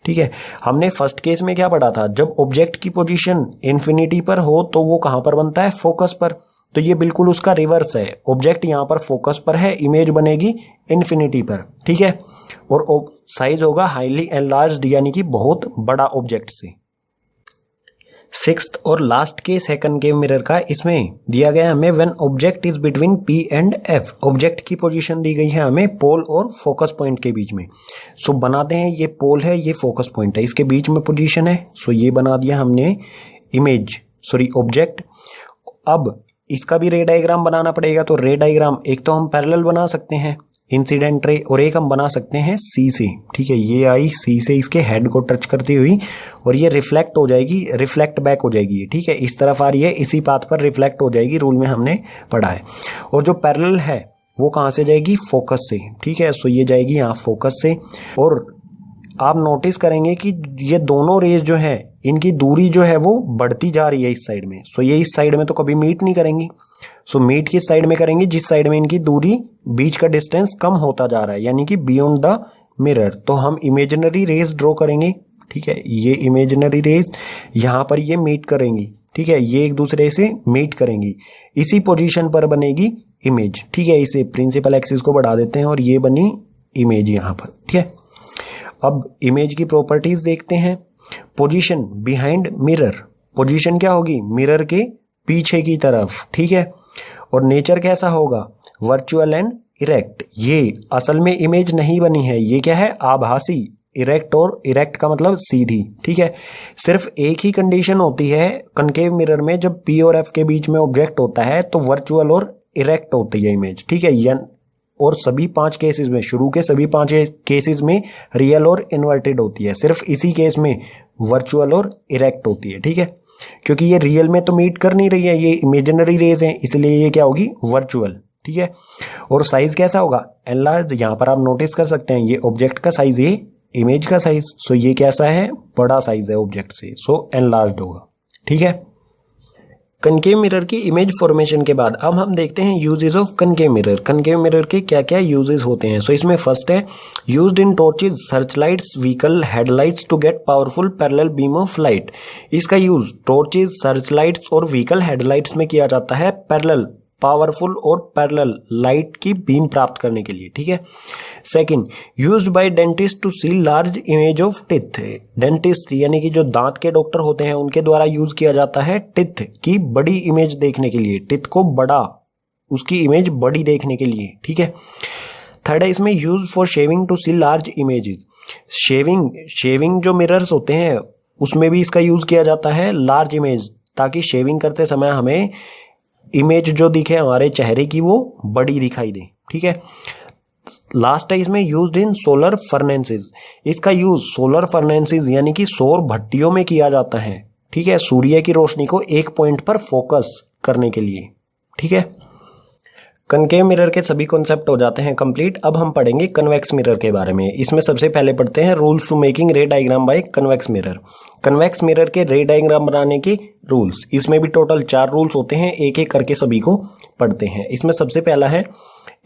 ठीक है, हमने फर्स्ट केस में क्या पढ़ा था, जब ऑब्जेक्ट की पोजीशन इन्फिनिटी पर हो तो वो कहां पर बनता है, फोकस पर। तो ये बिल्कुल उसका रिवर्स है, ऑब्जेक्ट यहां पर फोकस पर है, इमेज बनेगी इन्फिनिटी पर। ठीक है, और साइज होगा हाईली एनलार्ज्ड यानी कि बहुत बड़ा ऑब्जेक्ट से। सिक्स्थ और लास्ट केस है कनकेव मिरर का, इसमें दिया गया हमें when object is between P and F, object की पोजीशन दी गई है हमें पोल और फोकस पॉइंट के बीच में। सो बनाते हैं, ये पोल है ये फोकस पॉइंट है, इसके बीच में पोजीशन है। सो ये बना दिया हमने ऑब्जेक्ट। अब इसका भी रे डायग्राम बनाना पड़ेगा, तो रे डायग्राम एक तो हम पैरेलल बना सकते हैं इंसिडेंट रे, और एक हम बना सकते हैं सी से। ठीक है, ये आई सी से इसके हेड को टच करती हुई, और ये रिफ्लेक्ट हो जाएगी, रिफ्लेक्ट बैक हो जाएगी। ठीक है, इस तरफ आ रही है, इसी पाथ पर रिफ्लेक्ट हो जाएगी, रूल में हमने पढ़ा है। और जो पैरेलल है वो कहां से जाएगी, फोकस से। ठीक है, सो ये जाएगी यहाँ फोकस से, और आप नोटिस करेंगे कि ये दोनों रेज जो है इनकी दूरी जो है वो बढ़ती जा रही है इस साइड में। सो ये इस साइड में तो कभी मीट नहीं करेंगी, सो मीट किस साइड में करेंगी, जिस साइड में इनकी दूरी, बीच का डिस्टेंस कम होता जा रहा है, यानी कि बियॉन्ड द मिरर। तो हम इमेजिनरी रेज ड्रॉ करेंगे। ठीक है, ये इमेजिनरी रेज यहां पर ये मीट करेंगी। ठीक है, ये एक दूसरे से मीट करेंगी, इसी पोजीशन पर बनेगी इमेज। ठीक है, इसे प्रिंसिपल एक्सिस को बढ़ा देते हैं और ये बनी इमेज यहां पर। ठीक है, अब इमेज की प्रॉपर्टीज देखते हैं। पोजीशन बिहाइंड मिरर, पोजीशन क्या होगी, मिरर के पीछे की तरफ। ठीक है, और नेचर कैसा होगा, वर्चुअल एंड इरेक्ट। ये असल में इमेज नहीं बनी है, ये क्या है, आभासी। इरेक्ट, और इरेक्ट का मतलब सीधी। ठीक है, सिर्फ एक ही कंडीशन होती है कनकेव मिरर में, जब पी और एफ के बीच में ऑब्जेक्ट होता है तो वर्चुअल और इरेक्ट होती है इमेज। ठीक है, और सभी 5 केसेस में, शुरू के सभी 5 केसेस में रियल और इन्वर्टेड होती है, सिर्फ इसी केस में वर्चुअल और इरेक्ट होती है। ठीक है, क्योंकि ये रियल में तो मीट कर नहीं रही है, ये इमेजिनरी रेज है, इसलिए ये क्या होगी, वर्चुअल। ठीक है, और साइज कैसा होगा, एनलार्ज। यहां पर आप नोटिस कर सकते हैं ये ऑब्जेक्ट का साइज, ये इमेज का साइज। सो ये कैसा है, बड़ा साइज है ऑब्जेक्ट से, सो एनलार्ज होगा। ठीक है, कनकेव मिरर की इमेज फॉर्मेशन के बाद अब हम देखते हैं uses of concave mirror. Concave mirror के क्या क्या यूजेस होते हैं। सो इसमें फर्स्ट है, used in torches, search lights, vehicle headlights to get powerful parallel beam of light. इसका यूज टॉर्चेज, सर्च लाइट्स और व्हीकल हेडलाइट्स में किया जाता है पैरेलल पावरफुल और पैरेलल लाइट की बीम प्राप्त करने के लिए, ठीक है। Second, used by dentist to see large image of teeth. Dentist यानी कि जो दांत के डॉक्टर होते हैं उनके द्वारा यूज किया जाता है टिथ की बड़ी इमेज देखने के लिए, टिथ को बड़ा, उसकी इमेज बड़ी देखने के लिए, ठीक है। थर्ड है इसमें use for shaving to see large images. Shaving जो मिरर्स होते हैं उसमें भी इसका यूज किया जाता है लार्ज इमेज, ताकि शेविंग करते समय हमें इमेज जो दिखे हमारे चेहरे की वो बड़ी दिखाई दे, ठीक है। लास्ट है इसमें यूज्ड इन सोलर फर्नेसेस। इसका यूज सोलर फर्नेसेस यानी कि सौर भट्टियों में किया जाता है, ठीक है, सूर्य की रोशनी को एक पॉइंट पर फोकस करने के लिए, ठीक है। कनकेव मिरर के सभी कॉन्सेप्ट हो जाते हैं कंप्लीट। अब हम पढ़ेंगे कन्वेक्स मिरर के बारे में। इसमें सबसे पहले पढ़ते हैं rules to making ray diagram by convex mirror. Convex mirror के रे डायग्राम बनाने के रूल्स, इसमें भी टोटल 4 रूल्स होते हैं, एक एक करके सभी को पढ़ते हैं। इसमें सबसे पहला है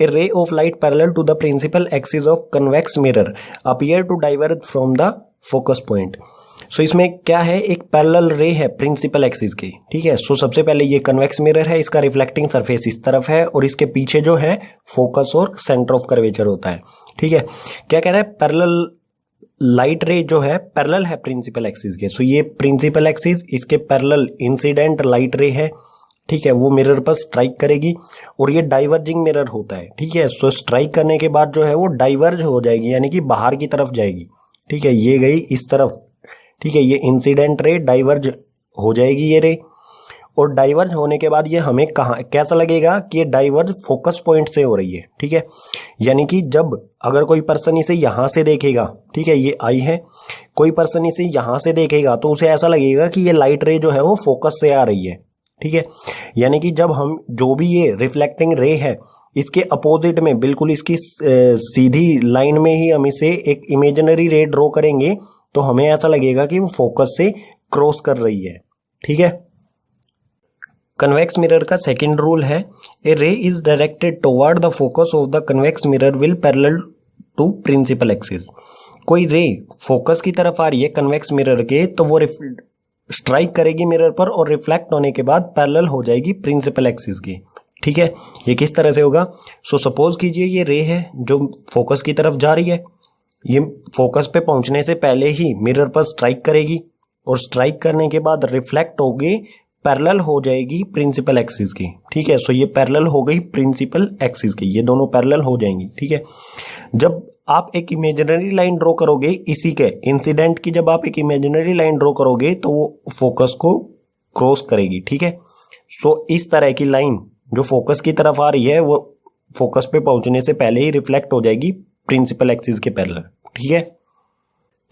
a ray of light parallel to the principal axis of convex mirror appear to diverge from the focus point. So इसमें क्या है, एक पैरेलल रे है प्रिंसिपल एक्सिस की, ठीक है। सो सबसे पहले ये कन्वेक्स मिरर है, इसका रिफ्लेक्टिंग सरफेस इस तरफ है और इसके पीछे जो है फोकस और सेंटर ऑफ कर्वेचर होता है, ठीक है। क्या कह रहा है, पैरेलल लाइट रे जो है पैरेलल है प्रिंसिपल एक्सिस के। सो ये प्रिंसिपल एक्सिस, इसके पैरेलल इंसिडेंट लाइट रे है, ठीक है, वो मिरर पर स्ट्राइक करेगी और ये डाइवर्जिंग मिरर होता है, ठीक है। सो स्ट्राइक करने के बाद जो है वो डाइवर्ज हो जाएगी यानी कि बाहर की तरफ जाएगी, ठीक है, ये गई इस तरफ, ठीक है, ये इंसिडेंट रे डाइवर्ज हो जाएगी ये रे, और डाइवर्ज होने के बाद ये हमें कहाँ कैसा लगेगा कि ये डाइवर्ज फोकस पॉइंट से हो रही है, ठीक है। यानी कि जब अगर कोई पर्सन इसे यहां से देखेगा, ठीक है, ये आई है, कोई पर्सन इसे यहां से देखेगा तो उसे ऐसा लगेगा कि ये लाइट रे जो है वो फोकस से आ रही है, ठीक है। यानी कि जब हम जो भी ये रिफ्लेक्टिंग रे है इसके अपोजिट में बिल्कुल इसकी सीधी लाइन में ही हम इसे एक इमेजिनरी रे ड्रॉ करेंगे तो हमें ऐसा लगेगा कि वो फोकस से क्रॉस कर रही है, ठीक है। कन्वेक्स मिरर का सेकंड रूल है a ray is directed toward the focus of the convex mirror will parallel to principal axis. कोई रे फोकस की तरफ आ रही है कन्वेक्स मिरर के तो वो स्ट्राइक करेगी मिरर पर और रिफ्लेक्ट होने के बाद पैरेलल हो जाएगी प्रिंसिपल एक्सिस की, ठीक है। ये किस तरह से होगा, सो सपोज कीजिए ये रे है जो फोकस की तरफ जा रही है, ये फोकस पे पहुंचने से पहले ही मिरर पर स्ट्राइक करेगी और स्ट्राइक करने के बाद रिफ्लेक्ट होगी, पैरेलल हो जाएगी प्रिंसिपल एक्सिस की, ठीक है। सो ये पैरेलल हो गई प्रिंसिपल एक्सिस की, ये दोनों पैरेलल हो जाएंगी, ठीक है। जब आप एक इमेजिनरी लाइन ड्रॉ करोगे इसी के इंसिडेंट की, जब आप एक इमेजिनरी लाइन ड्रॉ करोगे तो वो फोकस को क्रॉस करेगी, ठीक है। सो इस तरह की लाइन जो फोकस की तरफ आ रही है वो फोकस पे पहुंचने से पहले ही रिफ्लेक्ट हो जाएगी प्रिंसिपल एक्सिस के पैरेलल, ठीक है।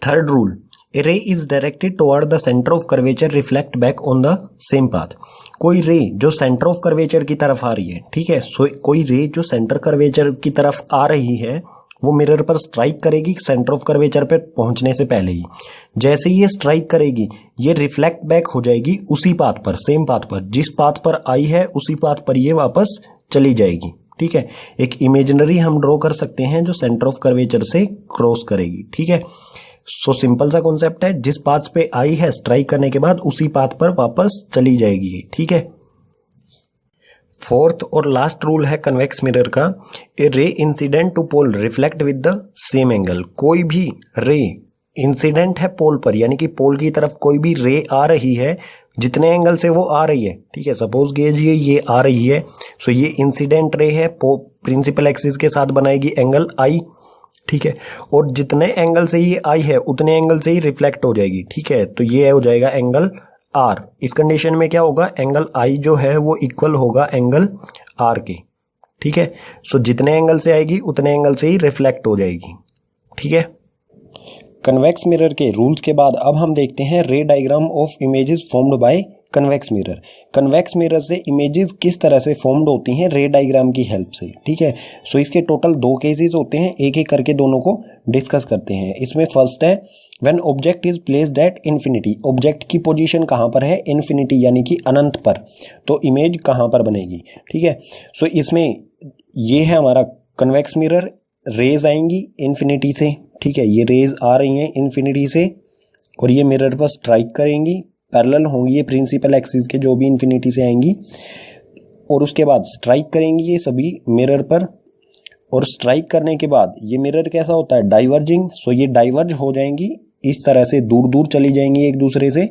Third rule, a ray is directed toward the centre of curvature reflect back on the same path. कोई रे जो सेंटर ऑफ कर्वेचर की तरफ आ रही है, ठीक है, सो कोई रे जो सेंटर कर्वेचर की तरफ आ रही है वो मिरर पर स्ट्राइक करेगी सेंटर ऑफ कर्वेचर पर पहुंचने से पहले ही। जैसे ये स्ट्राइक करेगी ये रिफ्लेक्ट बैक हो जाएगी उसी पाथ पर, सेम पाथ पर, जिस पाथ पर आई है उसी पाथ पर ये वापस चली जाएगी, ठीक है। एक इमेजिनरी हम ड्रॉ कर सकते हैं जो सेंटर ऑफ कर्वेचर से क्रॉस करेगी, ठीक है। सो सिंपल सा कॉन्सेप्ट है, जिस पाथ पे आई है स्ट्राइक करने के बाद उसी पाथ पर वापस चली जाएगी, ठीक है। फोर्थ और लास्ट रूल है कन्वेक्स मिरर का, a ray incident to pole reflect with the same angle. कोई भी रे इंसिडेंट है पोल पर यानी कि पोल की तरफ कोई भी रे आ रही है, जितने एंगल से वो आ रही है, ठीक है, सपोज कीजिए ये आ रही है, सो ये इंसिडेंट रे है, प्रिंसिपल एक्सिस के साथ बनाएगी एंगल आई, ठीक है, और जितने एंगल से ये आई है उतने एंगल से ही रिफ्लेक्ट हो जाएगी, ठीक है। तो ये हो जाएगा एंगल आर। इस कंडीशन में क्या होगा, एंगल आई जो है वो इक्वल होगा एंगल आर के, ठीक है। सो जितने एंगल से आएगी उतने एंगल से ही रिफ्लेक्ट हो जाएगी, ठीक है। कन्वेक्स मिरर के रूल्स के बाद अब हम देखते हैं रे diagram of images formed by convex mirror. Convex mirror से इमेजेस किस तरह से फॉर्म्ड होती हैं रे डायग्राम की हेल्प से, ठीक है। सो इसके टोटल 2 केसेस होते हैं, एक एक करके दोनों को डिस्कस करते हैं। इसमें फर्स्ट है when object is placed at infinity. Object की पोजीशन कहाँ पर है, इन्फिनिटी यानी कि अनंत पर, तो इमेज कहाँ पर बनेगी, ठीक है। सो इसमें ये है हमारा कन्वेक्स मिरर, रेज आएंगी इन्फिनिटी से, ठीक है, ये रेज आ रही हैं इन्फिनिटी से और ये मिरर पर स्ट्राइक करेंगी, पैरेलल होंगी ये प्रिंसिपल एक्सिस के जो भी इन्फिनिटी से आएंगी। और उसके बाद स्ट्राइक करेंगी ये सभी मिरर पर, और स्ट्राइक करने के बाद ये मिरर कैसा होता है, डाइवर्जिंग। सो ये डाइवर्ज हो जाएंगी, इस तरह से दूर दूर चली जाएंगी एक दूसरे से,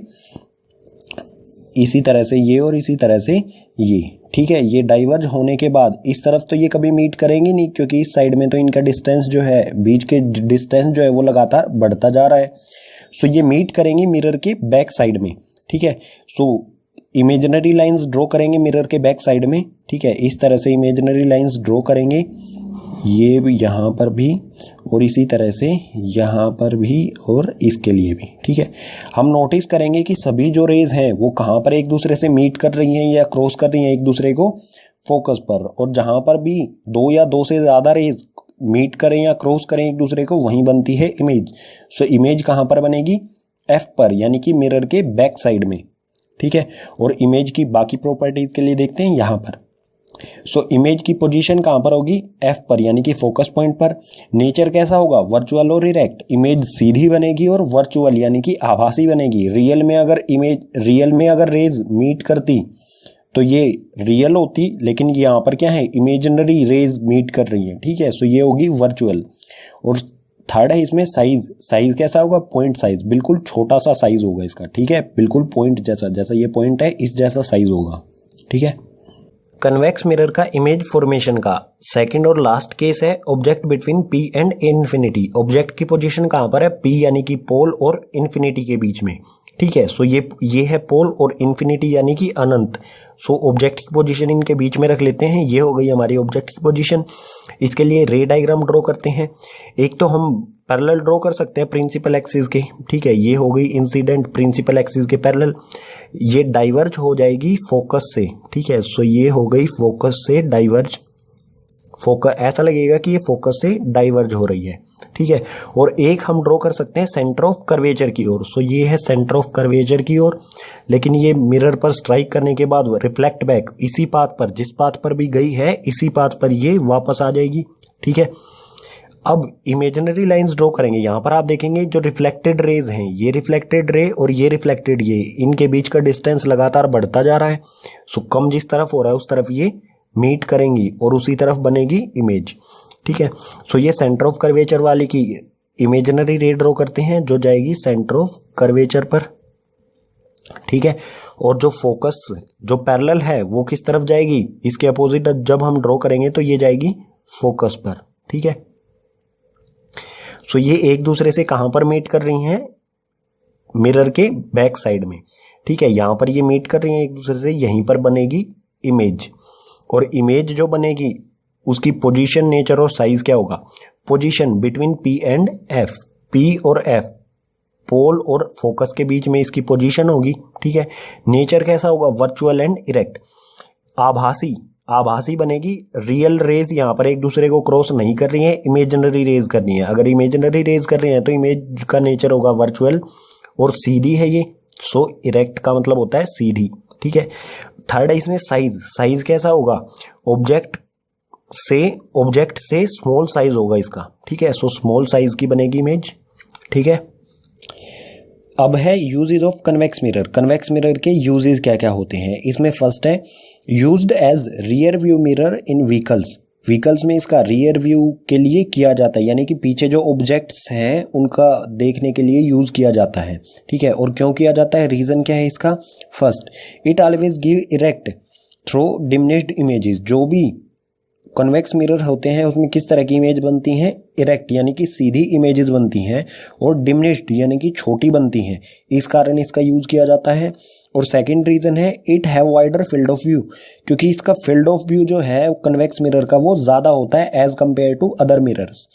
इसी तरह से ये और इसी तरह से ये, ठीक है। ये डाइवर्ज होने के बाद इस तरफ तो ये कभी मीट करेंगी नहीं, क्योंकि इस साइड में तो इनका डिस्टेंस जो है, बीच के डिस्टेंस जो है वो लगातार बढ़ता जा रहा है। सो ये मीट करेंगी मिरर के बैक साइड में, ठीक है। सो इमेजिनरी लाइंस ड्रॉ करेंगे मिरर के बैक साइड में, ठीक है। इस तरह से इमेजिनरी लाइंस ड्रॉ करेंगे, ये भी यहाँ पर भी और इसी तरह से यहाँ पर भी और इसके लिए भी, ठीक है। हम नोटिस करेंगे कि सभी जो रेज हैं वो कहाँ पर एक दूसरे से मीट कर रही हैं या क्रॉस कर रही हैं एक दूसरे को, फोकस पर। और जहाँ पर भी दो या दो से ज़्यादा रेज मीट करें या क्रॉस करें एक दूसरे को, वहीं बनती है इमेज। सो इमेज कहाँ पर बनेगी, एफ पर, यानी कि मिरर के बैक साइड में, ठीक है। और इमेज की बाकी प्रॉपर्टीज के लिए देखते हैं यहाँ पर। सो इमेज की पोजीशन कहाँ पर होगी, एफ पर, यानी कि फोकस पॉइंट पर। नेचर कैसा होगा, वर्चुअल और इरेक्ट। इमेज सीधी बनेगी और वर्चुअल यानी कि आभासी बनेगी। रियल में अगर रेज मीट करती तो ये रियल होती, लेकिन यहाँ पर क्या है, इमेजिनरी रेज मीट कर रही है, ठीक है। सो ये होगी वर्चुअल। और थर्ड है इसमें साइज। साइज कैसा होगा, पॉइंट साइज, बिल्कुल छोटा सा साइज होगा इसका, ठीक है। बिल्कुल पॉइंट जैसा, जैसा ये पॉइंट है इस जैसा साइज होगा, ठीक है। कन्वेक्स मिरर का इमेज फॉर्मेशन का सेकंड और लास्ट केस है object between P and infinity. Object की पोजीशन कहां पर है, पी यानी कि पोल और इन्फिनिटी के बीच में, ठीक है। सो ये है पोल और इन्फिनिटी यानी कि अनंत। सो ऑब्जेक्ट की पोजीशन इनके बीच में रख लेते हैं, ये हो गई हमारी ऑब्जेक्ट की पोजीशन। इसके लिए रे डायग्राम ड्रॉ करते हैं। एक तो हम पैरेलल ड्रॉ कर सकते हैं प्रिंसिपल एक्सिस के, ठीक है। ये हो गई इंसिडेंट प्रिंसिपल एक्सिस के पैरेलल, ये डाइवर्ज हो जाएगी फोकस से, ठीक है। सो ये हो गई फोकस से डाइवर्ज, फोकस ऐसा लगेगा कि ये फोकस से डाइवर्ज हो रही है, ठीक है। और एक हम ड्रॉ कर सकते हैं सेंटर ऑफ कर्वेचर की ओर। सो ये है सेंटर ऑफ कर्वेचर की ओर, लेकिन ये मिरर पर स्ट्राइक करने के बाद रिफ्लेक्ट बैक इसी पाथ पर, जिस पाथ पर भी गई है इसी पाथ पर ये वापस आ जाएगी, ठीक है। अब इमेजिनरी लाइंस ड्रॉ करेंगे। यहाँ पर आप देखेंगे जो रिफ्लेक्टेड रेज हैं, ये रिफ्लेक्टेड रे और ये रिफ्लेक्टेड ये, इनके बीच का डिस्टेंस लगातार बढ़ता जा रहा है। सो कम जिस तरफ हो रहा है उस तरफ ये मीट करेंगी और उसी तरफ बनेगी इमेज, ठीक है। सो ये सेंटर ऑफ कर्वेचर वाली की इमेजिनरी रे ड्रॉ करते हैं जो जाएगी सेंटर ऑफ कर्वेचर पर, ठीक है। और जो फोकस जो पैरेलल है वो किस तरफ जाएगी, इसके अपोजिट जब हम ड्रॉ करेंगे तो ये जाएगी फोकस पर, ठीक है। सो ये एक दूसरे से कहां पर मीट कर रही हैं, मिरर के बैक साइड में, ठीक है। यहां पर ये मीट कर रही हैं एक दूसरे से, यहीं पर बनेगी इमेज। और इमेज जो बनेगी उसकी पोजीशन, नेचर और साइज क्या होगा, position between P and F, P और एफ, पोल और फोकस के बीच में इसकी पोजीशन होगी, ठीक है। नेचर कैसा होगा, वर्चुअल एंड इरेक्ट, आभासी, आभासी बनेगी। रियल रेज यहाँ पर एक दूसरे को क्रॉस नहीं कर रही है, इमेजिनरी रेज कर रही है। अगर इमेजिनरी रेज कर रही है तो इमेज का नेचर होगा वर्चुअल और सीधी है ये। सो इरेक्ट का मतलब होता है सीधी, ठीक है। थर्ड है इसमें साइज। साइज कैसा होगा, ऑब्जेक्ट से स्मॉल साइज होगा इसका, ठीक है। सो स्मॉल साइज की बनेगी इमेज, ठीक है। अब है uses of convex mirror. Convex mirror के यूजेज क्या क्या होते हैं, इसमें फर्स्ट है used as rear view mirror in vehicles. Vehicles में इसका रियर व्यू के लिए किया जाता है, यानी कि पीछे जो ऑब्जेक्ट्स हैं उनका देखने के लिए यूज किया जाता है, ठीक है। और क्यों किया जाता है, रीजन क्या है इसका, first it always give erect through diminished images. जो भी कन्वेक्स मिरर होते हैं उसमें किस तरह की इमेज बनती हैं, इरेक्ट यानी कि सीधी इमेजेस बनती हैं, और डिमिनिश्ड यानी कि छोटी बनती हैं, इस कारण इसका यूज किया जाता है। और सेकंड रीजन है it have wider field of view, क्योंकि इसका फील्ड ऑफ व्यू जो है कन्वेक्स मिरर का वो ज़्यादा होता है as compare to other mirrors,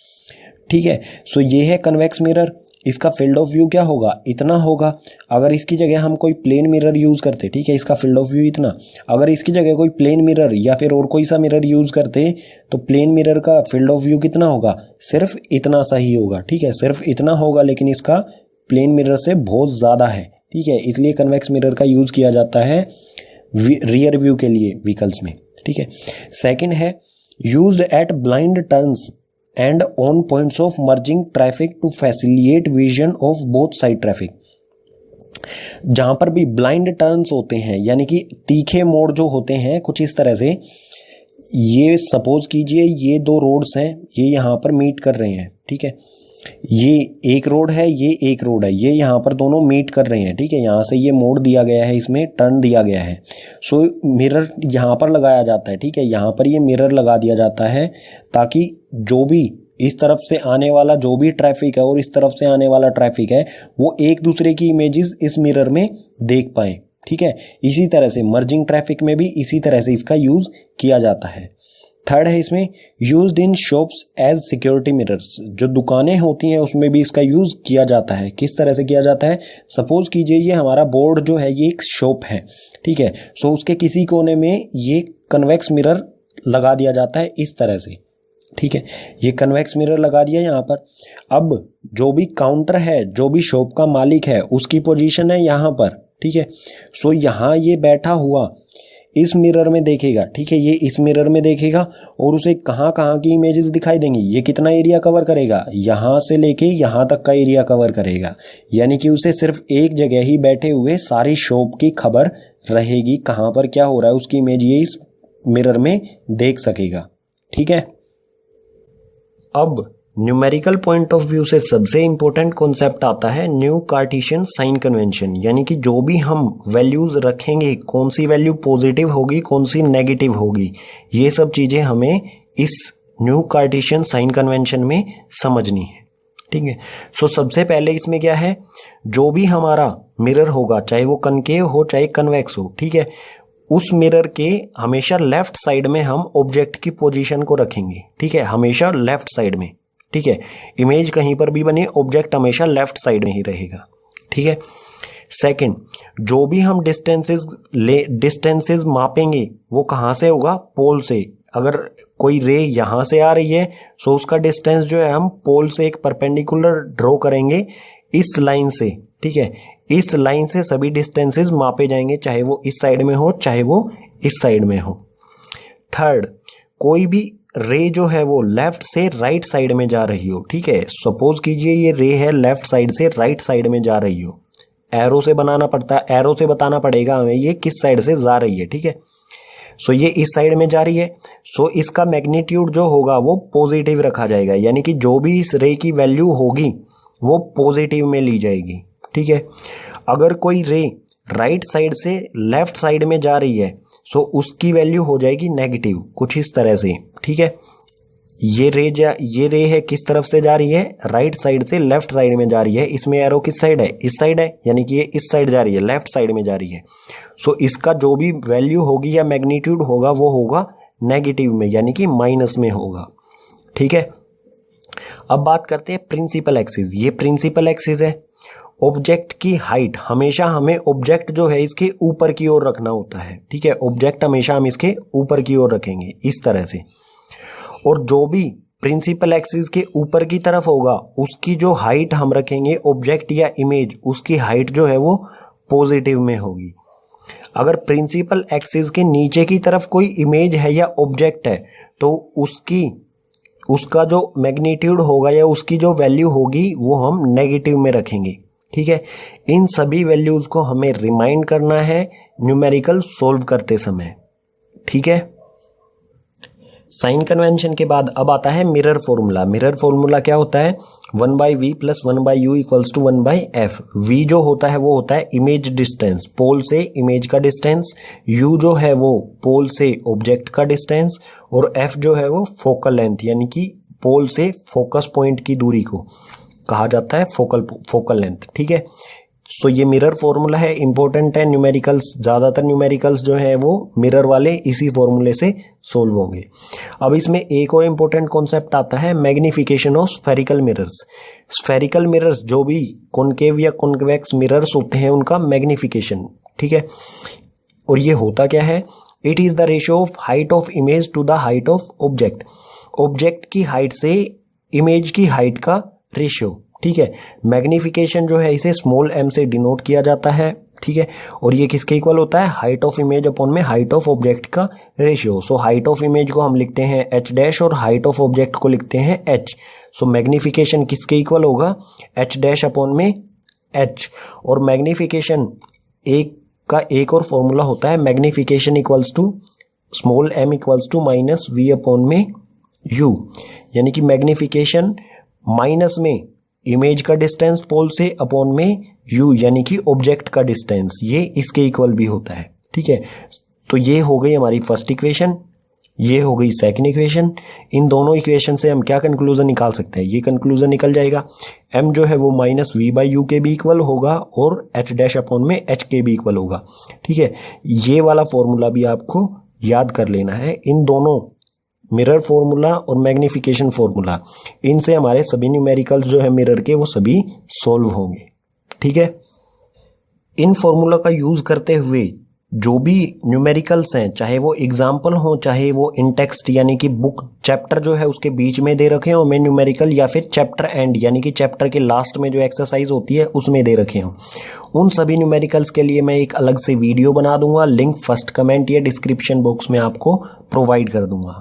ठीक है। सो ये है कन्वेक्स मिरर, इसका फील्ड ऑफ व्यू क्या होगा, इतना होगा। अगर इसकी जगह हम कोई प्लेन मिरर यूज़ करते, ठीक है, इसका फील्ड ऑफ व्यू इतना। अगर इसकी जगह कोई प्लेन मिरर या फिर और कोई सा मिरर यूज़ करते तो प्लेन मिरर का फील्ड ऑफ व्यू कितना होगा, सिर्फ इतना सा ही होगा, ठीक है, सिर्फ इतना होगा। लेकिन इसका प्लेन मिरर से बहुत ज़्यादा है, ठीक है। इसलिए कन्वेक्स मिरर का यूज़ किया जाता है रियर व्यू के लिए व्हीकल्स में, ठीक है। सेकंड है used at blind turns and on points of merging traffic to facilitate vision of both side traffic. जहां पर भी ब्लाइंड टर्न्स होते हैं यानी कि तीखे मोड़ जो होते हैं कुछ इस तरह से, ये सपोज कीजिए ये दो रोड्स हैं, ये यहाँ पर मीट कर रहे हैं, ठीक है, ये एक रोड है, ये एक रोड है, ये यहाँ पर दोनों मीट कर रहे हैं, ठीक है, यहाँ से ये मोड़ दिया गया है, इसमें टर्न दिया गया है। सो मिरर यहाँ पर लगाया जाता है, ठीक है, यहाँ पर ये मिरर लगा दिया जाता है ताकि जो भी इस तरफ से आने वाला जो भी ट्रैफिक है और इस तरफ से आने वाला ट्रैफिक है वो एक दूसरे की इमेजेस इस मिरर में देख पाए, ठीक है। इसी तरह से मर्जिंग ट्रैफिक में भी इसी तरह से इसका यूज किया जाता है। थर्ड है इसमें used in shops as security mirrors, जो दुकानें होती हैं उसमें भी इसका यूज किया जाता है। किस तरह से किया जाता है, सपोज कीजिए ये हमारा बोर्ड जो है ये एक शॉप है, ठीक है, सो उसके किसी कोने में ये कन्वेक्स मिरर लगा दिया जाता है इस तरह से, ठीक है, ये कन्वेक्स मिरर लगा दिया यहाँ पर। अब जो भी काउंटर है, जो भी शॉप का मालिक है उसकी पोजीशन है यहाँ पर, ठीक है, सो यहाँ ये बैठा हुआ इस मिरर में देखेगा, ठीक है, ये इस मिरर में देखेगा और उसे कहाँ कहाँ की इमेजेस दिखाई देंगी, ये कितना एरिया कवर करेगा, यहाँ से लेके यहाँ तक का एरिया कवर करेगा, यानी कि उसे सिर्फ एक जगह ही बैठे हुए सारी शॉप की खबर रहेगी, कहाँ पर क्या हो रहा है उसकी इमेज ये इस मिरर में देख सकेगा, ठीक है। अब न्यूमेरिकल पॉइंट ऑफ व्यू से सबसे इंपॉर्टेंट कॉन्सेप्ट आता है न्यू कार्टेशियन साइन कन्वेंशन, यानी कि जो भी हम वैल्यूज रखेंगे, कौन सी वैल्यू पॉजिटिव होगी, कौन सी नेगेटिव होगी, ये सब चीजें हमें इस न्यू कार्टेशियन साइन कन्वेंशन में समझनी है, ठीक है। सो सबसे पहले इसमें क्या है, जो भी हमारा मिरर होगा, चाहे वो कनकेव हो चाहे कन्वेक्स हो, ठीक है, उस मिरर के हमेशा लेफ्ट साइड में हम ऑब्जेक्ट की पोजीशन को रखेंगे, ठीक है, हमेशा लेफ्ट साइड में, ठीक है, इमेज कहीं पर भी बने ऑब्जेक्ट हमेशा लेफ्ट साइड में ही रहेगा, ठीक है। सेकंड, जो भी हम डिस्टेंसेस मापेंगे वो कहाँ से होगा, पोल से। अगर कोई रे यहाँ से आ रही है तो उसका डिस्टेंस जो है हम पोल से एक परपेंडिकुलर ड्रॉ करेंगे इस लाइन से, ठीक है, इस लाइन से सभी डिस्टेंसेस मापे जाएंगे, चाहे वो इस साइड में हो चाहे वो इस साइड में हो। थर्ड, कोई भी रे जो है वो लेफ्ट से राइट साइड में जा रही हो, ठीक है, सपोज कीजिए ये रे है लेफ्ट साइड से राइट साइड में जा रही हो, एरो से बनाना पड़ता है, एरो से बताना पड़ेगा हमें ये किस साइड से जा रही है, ठीक है। सो ये इस साइड में जा रही है, सो इसका मैग्नीट्यूड जो होगा वो पॉजिटिव रखा जाएगा, यानी कि जो भी इस रे की वैल्यू होगी वो पॉजिटिव में ली जाएगी, ठीक है। अगर कोई रे राइट साइड से लेफ्ट साइड में जा रही है सो उसकी वैल्यू हो जाएगी नेगेटिव, कुछ इस तरह से, ठीक है। ये रे है किस तरफ से जा रही है, राइट साइड से लेफ्ट साइड में जा रही है, इसमें एरो किस साइड है, इस साइड है, यानी कि ये इस साइड जा रही है, लेफ्ट साइड में जा रही है। सो इसका जो भी वैल्यू होगी या मैग्नीट्यूड होगा वो होगा नेगेटिव में, यानी कि माइनस में होगा, ठीक है। अब बात करते हैं प्रिंसिपल एक्सिस। ये प्रिंसिपल एक्सिस है, ऑब्जेक्ट की हाइट हमेशा हमें ऑब्जेक्ट जो है इसके ऊपर की ओर रखना होता है, ठीक है, ऑब्जेक्ट हमेशा हम इसके ऊपर की ओर रखेंगे इस तरह से, और जो भी प्रिंसिपल एक्सिस के ऊपर की तरफ होगा उसकी जो हाइट हम रखेंगे ऑब्जेक्ट या इमेज, उसकी हाइट जो है वो पॉजिटिव में होगी। अगर प्रिंसिपल एक्सिस के नीचे की तरफ कोई इमेज है या ऑब्जेक्ट है तो उसका जो मैग्नीट्यूड होगा या उसकी जो वैल्यू होगी वो हम नेगेटिव में रखेंगे, ठीक है। इन सभी वैल्यूज को हमें रिमाइंड करना है न्यूमेरिकल सोल्व करते समय, ठीक है। साइन कन्वेंशन के बाद अब आता है मिरर फॉर्मूला। मिरर फॉर्मूला क्या होता है, 1/v + 1/u = 1/f। v जो होता है वो होता है इमेज डिस्टेंस, पोल से इमेज का डिस्टेंस, u जो है वो पोल से ऑब्जेक्ट का डिस्टेंस, और f जो है वो फोकल लेंथ, यानी कि पोल से फोकस पॉइंट की दूरी को कहा जाता है फोकल लेंथ, ठीक है। सो ये मिरर फॉर्मूला है, इंपॉर्टेंट है। न्यूमेरिकल्स, ज्यादातर न्यूमेरिकल्स जो है वो मिरर वाले इसी फॉर्मूले से सोल्व होंगे। अब इसमें एक और इंपॉर्टेंट कॉन्सेप्ट आता है magnification of spherical mirrors. Spherical mirrors जो भी कॉनकेव या कॉन्वेक्स मिरर्स होते हैं उनका मैग्निफिकेशन, ठीक है। और ये होता क्या है, it is the ratio of height of image to the height of object. Object की हाइट से इमेज की हाइट का रेशियो, ठीक है। मैग्निफिकेशन जो है इसे स्मॉल m से डिनोट किया जाता है, ठीक है। और ये किसके इक्वल होता है, हाइट ऑफ इमेज अपॉन में हाइट ऑफ ऑब्जेक्ट का ratio. So height of image को हम लिखते हैं h' और हाइट ऑफ ऑब्जेक्ट को लिखते हैं h। सो मैग्निफिकेशन किसके इक्वल होगा, h' अपॉन में एच, और मैग्निफिकेशन एक का एक और फॉर्मूला होता है magnification equals to small m equals to minus v upon में u, यानी कि मैग्निफिकेशन माइनस में इमेज का डिस्टेंस पोल से अपॉन में u यानी कि ऑब्जेक्ट का डिस्टेंस, ये इसके इक्वल भी होता है। ठीक है, तो ये हो गई हमारी फर्स्ट इक्वेशन, ये हो गई सेकंड इक्वेशन। इन दोनों इक्वेशन से हम क्या कंक्लूजन निकाल सकते हैं, ये कंक्लूजन निकल जाएगा m जो है वो माइनस वी बाई यू के भी इक्वल होगा और h डैश अपॉन में h के भी इक्वल होगा। ठीक है, ये वाला फॉर्मूला भी आपको याद कर लेना है। इन दोनों मिरर फॉर्मूला और मैग्निफिकेशन फॉर्मूला, इनसे हमारे सभी न्यूमेरिकल्स जो है मिरर के वो सभी सॉल्व होंगे। ठीक है, इन फॉर्मूला का यूज करते हुए जो भी न्यूमेरिकल्स हैं, चाहे वो एग्जाम्पल हो चाहे वो इन टेक्स्ट यानी कि बुक चैप्टर जो है उसके बीच में दे रखे हो मेन न्यूमेरिकल, या फिर चैप्टर एंड यानी कि चैप्टर के लास्ट में जो एक्सरसाइज होती है उसमें दे रखे हो, उन सभी न्यूमेरिकल्स के लिए मैं एक अलग से वीडियो बना दूंगा। लिंक फर्स्ट कमेंट या डिस्क्रिप्शन बॉक्स में आपको प्रोवाइड कर दूंगा।